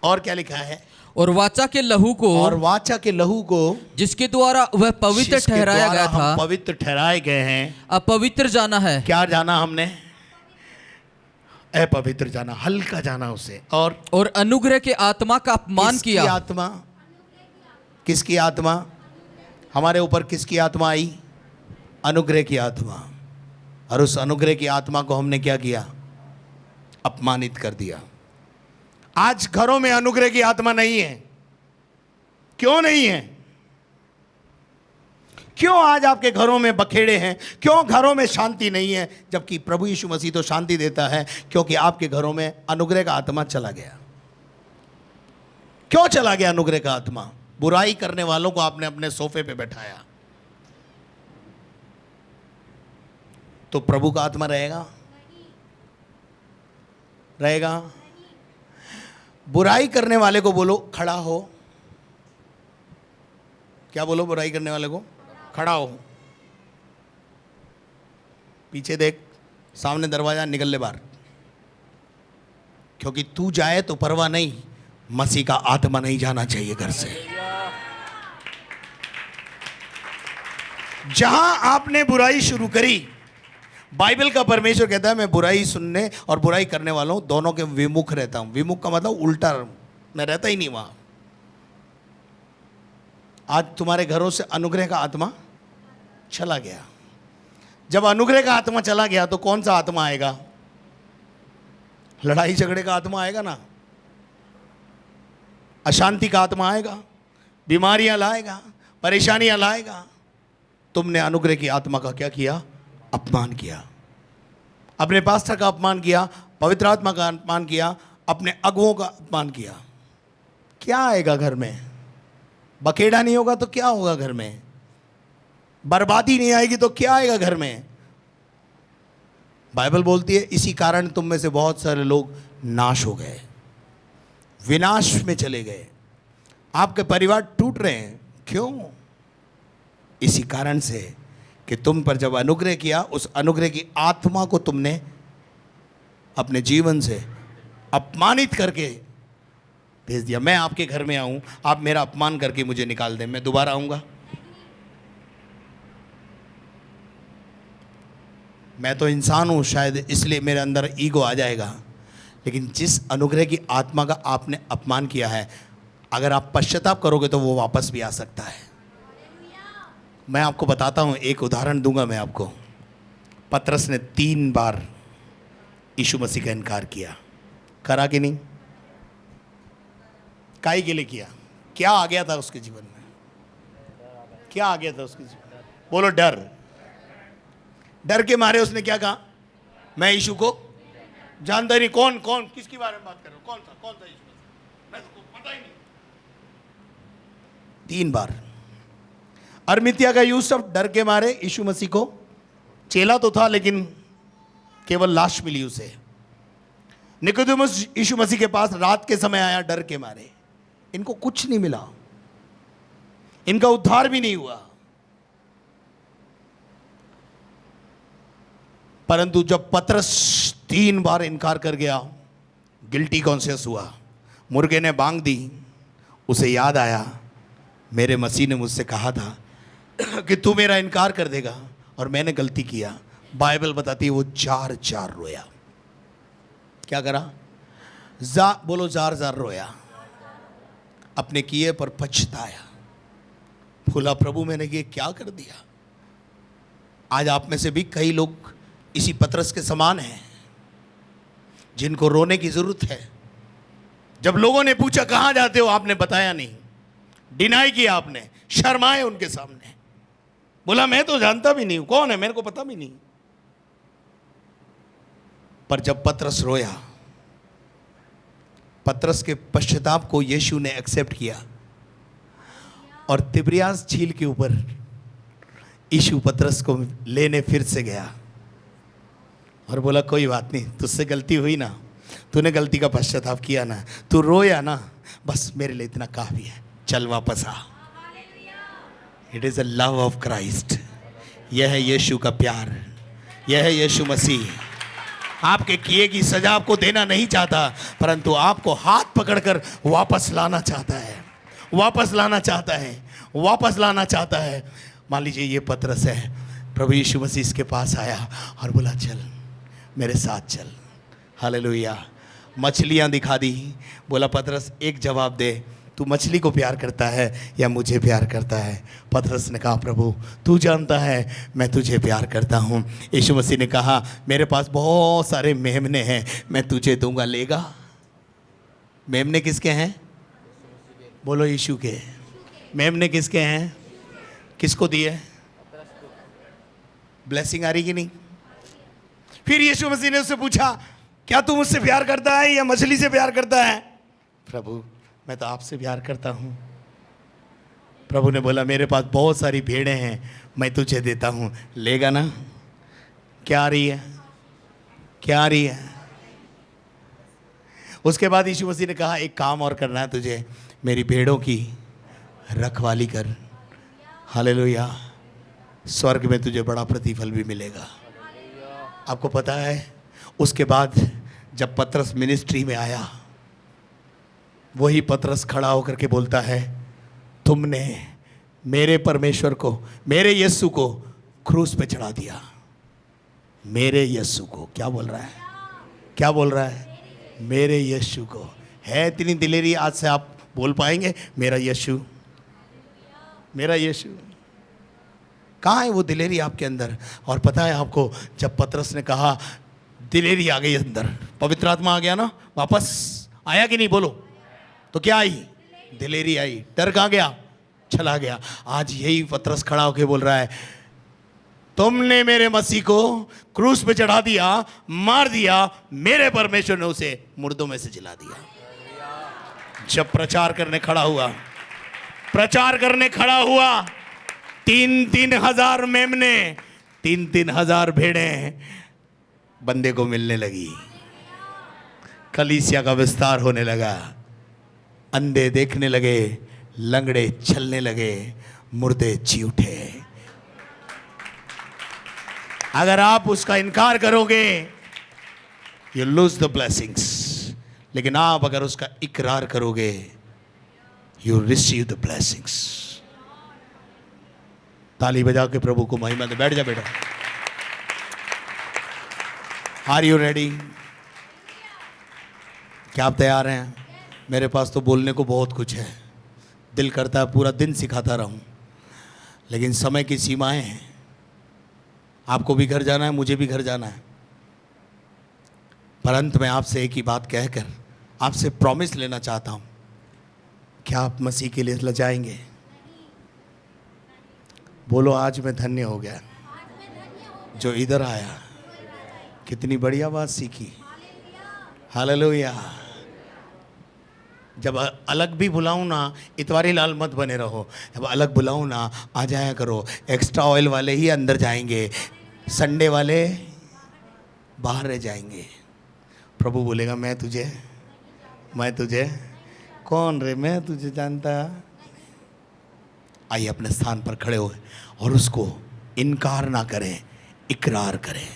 Speaker 2: और क्या लिखा है?
Speaker 4: और वाचा के लहू को,
Speaker 2: और वाचा के लहू को
Speaker 4: जिसके द्वारा वह पवित्र ठहराया गया था,
Speaker 2: पवित्र ठहराए गए हैं,
Speaker 4: अपवित्र जाना है।
Speaker 2: क्या जाना हमने? अपवित्र जाना, हल्का जाना उसे। और
Speaker 4: अनुग्रह के आत्मा का अपमान किया।
Speaker 2: आत्मा? किसकी आत्मा? हमारे ऊपर किसकी आत्मा आई? अनुग्रह की आत्मा। और उस अनुग्रह की आत्मा को हमने क्या किया? अपमानित कर दिया। आज घरों में अनुग्रह की आत्मा नहीं है। क्यों नहीं है? क्यों आज आपके घरों में बखेड़े हैं? क्यों घरों में शांति नहीं है? जबकि प्रभु यीशु मसीह तो शांति देता है, क्योंकि आपके घरों में अनुग्रह का आत्मा चला गया। क्यों चला गया अनुग्रह का आत्मा? बुराई करने वालों को आपने अपने सोफे पे बैठाया, तो प्रभु का आत्मा रहेगा? रहेगा? बुराई करने वाले को बोलो खड़ा हो। क्या बोलो बुराई करने वाले को? खड़ा हो। पीछे देख, सामने दरवाजा, निकल ले बाहर। क्योंकि तू जाए तो परवाह नहीं, मसीह का आत्मा नहीं जाना चाहिए घर से। जहां आपने बुराई शुरू करी, बाइबल का परमेश्वर कहता है मैं बुराई सुनने और बुराई करने वालों दोनों के विमुख रहता हूं। विमुख का मतलब उल्टा, मैं रहता ही नहीं वहां। आज तुम्हारे घरों से अनुग्रह का आत्मा चला गया। जब अनुग्रह का आत्मा चला गया तो कौन सा आत्मा आएगा? लड़ाई झगड़े का आत्मा आएगा ना, अशांति का आत्मा आएगा, बीमारियां लाएगा, परेशानियां लाएगा। तुमने अनुग्रह की आत्मा का क्या किया? अपमान किया। अपने पास्टर का अपमान किया, पवित्र आत्मा का अपमान किया, अपने अगुओं का अपमान किया, क्या आएगा घर में? बखेड़ा नहीं होगा तो क्या होगा घर में? बर्बादी नहीं आएगी तो क्या आएगा घर में? बाइबल बोलती है इसी कारण तुम में से बहुत सारे लोग नाश हो गए, विनाश में चले गए, आपके परिवार टूट रहे हैं। क्यों? इसी कारण से कि तुम पर जब अनुग्रह किया, उस अनुग्रह की आत्मा को तुमने अपने जीवन से अपमानित करके भेज दिया। मैं आपके घर में आऊं, आप मेरा अपमान करके मुझे निकाल दें, मैं दोबारा आऊंगा? मैं तो इंसान हूं, शायद इसलिए मेरे अंदर ईगो आ जाएगा, लेकिन जिस अनुग्रह की आत्मा का आपने अपमान किया है, अगर आप पश्चाताप करोगे तो वो वापस भी आ सकता है। मैं आपको बताता हूं, एक उदाहरण दूंगा मैं आपको। पतरस ने 3 बार यीशु मसीह का इनकार किया, करा कि नहीं? काहे के लिए किया? क्या आ गया था उसके जीवन में? क्या आ गया था उसके जीवन में? बोलो, डर। डर के मारे उसने क्या कहा? मैं यीशु को जानता नहीं। कौन कौन किसके बारे में बात कर रहे हो? कौन था यीशु मसीह? मैं तो पता ही नहीं। 3 बार। अरमितिया का यूसुफ डर के मारे यीशु मसीह को, चेला तो था लेकिन केवल लाश मिली उसे। निकोदेमुस यीशु मसीह के पास रात के समय आया डर के मारे, इनको कुछ नहीं मिला, इनका उद्धार भी नहीं हुआ। परंतु जब पतरस 3 बार इनकार कर गया, गिल्टी कॉन्शियस हुआ, मुर्गे ने बांग दी, उसे याद आया मेरे मसीह ने मुझसे कहा था कि तू मेरा इनकार कर देगा, और मैंने गलती किया। बाइबल बताती है वो जार रोया। क्या करा? बोलो, जार रोया, अपने किए पर पछताया, बोला प्रभु मैंने ये क्या कर दिया। आज आप में से भी कई लोग इसी पतरस के समान हैं, जिनको रोने की जरूरत है। जब लोगों ने पूछा कहां जाते हो, आपने बताया नहीं, डिनाई किया आपने, शर्माए उनके सामने, बोला मैं तो जानता भी नहीं हूं, कौन है मेरे को पता भी नहीं। पर जब पतरस रोया, पतरस के पश्चाताप को यीशु ने एक्सेप्ट किया, और तिब्रियास झील के ऊपर यीशु पतरस को लेने फिर से गया और बोला कोई बात नहीं, तुझसे गलती हुई ना, तूने गलती का पश्चाताप किया ना, तू रोया ना, बस मेरे लिए इतना काफी है, चल वापस आ। It is a love of Christ. यह है यीशु का प्यार, यह है यीशु मसीह। आपके किए की सजा आपको देना नहीं चाहता, परंतु आपको हाथ पकड़कर वापस लाना चाहता है, वापस लाना चाहता है, वापस लाना चाहता है। मान लीजिए ये पतरस है, प्रभु यीशु मसीह इसके पास आया और बोला चल मेरे साथ चल। हालेलुया। मछलियाँ दिखा दी, बोला पतरस एक जवाब दे, तू मछली को प्यार करता है या मुझे प्यार करता है? पतरस ने कहा प्रभु तू जानता है मैं तुझे प्यार करता हूँ। यीशु मसीह ने कहा मेरे पास बहुत सारे मेमने हैं, मैं तुझे दूंगा, लेगा? मेमने किसके हैं? बोलो यीशु के। मेमने किसके हैं? किसको दिए? ब्लेसिंग आ रही कि नहीं? फिर यीशु मसीह ने उससे पूछा क्या तू मुझसे प्यार करता है या मछली से प्यार करता है? प्रभु मैं तो आपसे प्यार करता हूँ। प्रभु ने बोला मेरे पास बहुत सारी भेड़ें हैं, मैं तुझे देता हूँ, लेगा ना? क्या आ रही है? क्या आ रही है? उसके बाद यीशु मसीह ने कहा एक काम और करना है तुझे, मेरी भेड़ों की रखवाली कर। हालेलुया। स्वर्ग में तुझे बड़ा प्रतिफल भी मिलेगा। आपको पता है उसके बाद जब पतरस मिनिस्ट्री में आया, वही पतरस खड़ा होकर के बोलता है तुमने मेरे परमेश्वर को, मेरे यीशु को क्रूस पे चढ़ा दिया। मेरे यीशु को क्या बोल रहा है? क्या बोल रहा है? मेरे यीशु को। है इतनी दिलेरी आज से आप बोल पाएंगे मेरा यीशु, मेरा यीशु? कहाँ है वो दिलेरी आपके अंदर? और पता है आपको जब पतरस ने कहा दिलेरी आ गई अंदर, पवित्र आत्मा आ गया ना, वापस आया कि नहीं? बोलो तो क्या आई? दिलेरी आई। डर कहाँ गया? चला गया। आज यही पतरस खड़ा होकर बोल रहा है तुमने मेरे मसीह को क्रूस पे चढ़ा दिया, मार दिया, मेरे परमेश्वर ने उसे मुर्दों में से जिला दिया। जब प्रचार करने खड़ा हुआ, 3-3 हजार मेमने, 3-3 हजार भेड़ें बंदे को मिलने लगी। कलीसिया का विस्तार होने लगा, अंधे देखने लगे, लंगड़े चलने लगे, मुर्दे जी उठे। अगर आप उसका इनकार करोगे, यू लूज द ब्लेसिंग्स, लेकिन आप अगर उसका इकरार करोगे, यू रिसीव द ब्लेसिंग्स। ताली बजा के प्रभु को महिमा दे। बैठ जा बेटा। Are you ready? क्या आप तैयार हैं? मेरे पास तो बोलने को बहुत कुछ है, दिल करता है पूरा दिन सिखाता रहूं, लेकिन समय की सीमाएं हैं। आपको भी घर जाना है, मुझे भी घर जाना है। पर अंत में आपसे एक ही बात कहकर आपसे प्रॉमिस लेना चाहता हूं, क्या आप मसीह के लिए लजाएंगे? बोलो, आज मैं धन्य हो गया जो इधर आया। कितनी बढ़िया बात सीखी। हालेलुया। जब अलग भी बुलाऊं ना, इतवारी लाल मत बने रहो। जब अलग बुलाऊं ना, आ जाया करो। एक्स्ट्रा ऑयल वाले ही अंदर जाएंगे, संडे वाले बाहर रह जाएंगे। प्रभु बोलेगा, मैं तुझे कौन रे, मैं तुझे जानता। आइए अपने स्थान पर खड़े हो और उसको इनकार ना करें, इकरार करें।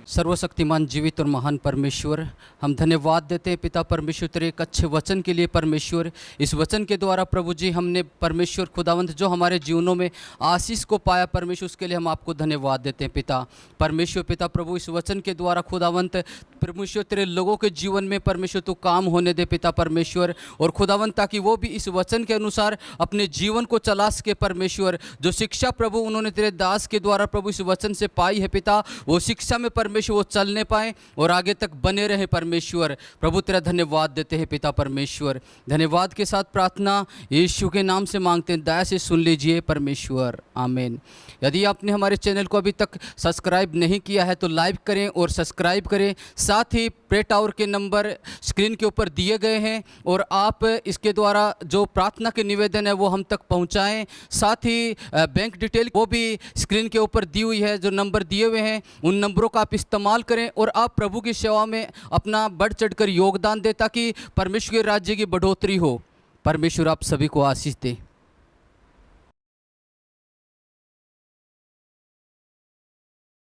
Speaker 4: सर्वशक्तिमान जीवित और महान परमेश्वर, हम धन्यवाद देते हैं पिता परमेश्वर तेरे एक अच्छे वचन के लिए। परमेश्वर, इस वचन के द्वारा प्रभु जी हमने परमेश्वर खुदावंत जो हमारे जीवनों में आशीष को पाया परमेश्वर, उसके लिए हम आपको धन्यवाद देते हैं पिता परमेश्वर। पिता प्रभु, इस वचन के द्वारा खुदावंत परमेश्वर तेरे लोगों के जीवन में परमेश्वर तू काम होने दे पिता परमेश्वर, और खुदावंत ताकि वो भी इस वचन के अनुसार अपने जीवन को चला सके परमेश्वर। जो शिक्षा प्रभु उन्होंने तेरे दास के द्वारा प्रभु इस वचन से पाई है पिता, वो शिक्षा में परमेश्वर वो चलने पाए और आगे तक बने रहे परमेश्वर। प्रभु तेरा धन्यवाद देते हैं पिता परमेश्वर। धन्यवाद के साथ प्रार्थना यीशु के नाम से मांगते हैं, दया से सुन लीजिए परमेश्वर, आमीन। यदि आपने हमारे चैनल को अभी तक सब्सक्राइब नहीं किया है तो लाइक करें और सब्सक्राइब करें। साथ ही प्रे टावर के नंबर स्क्रीन के ऊपर दिए गए हैं और आप इसके द्वारा जो प्रार्थना के निवेदन है वो हम तक पहुंचाएं। साथ ही बैंक डिटेल वो भी स्क्रीन के ऊपर दी हुई है, जो नंबर दिए हुए हैं उन नंबरों का आप इस्तेमाल करें और आप प्रभु की सेवा में अपना बढ़ चढ़कर योगदान दें ताकि परमेश्वर के राज्य की बढ़ोतरी हो। परमेश्वर आप सभी को आशीष दे।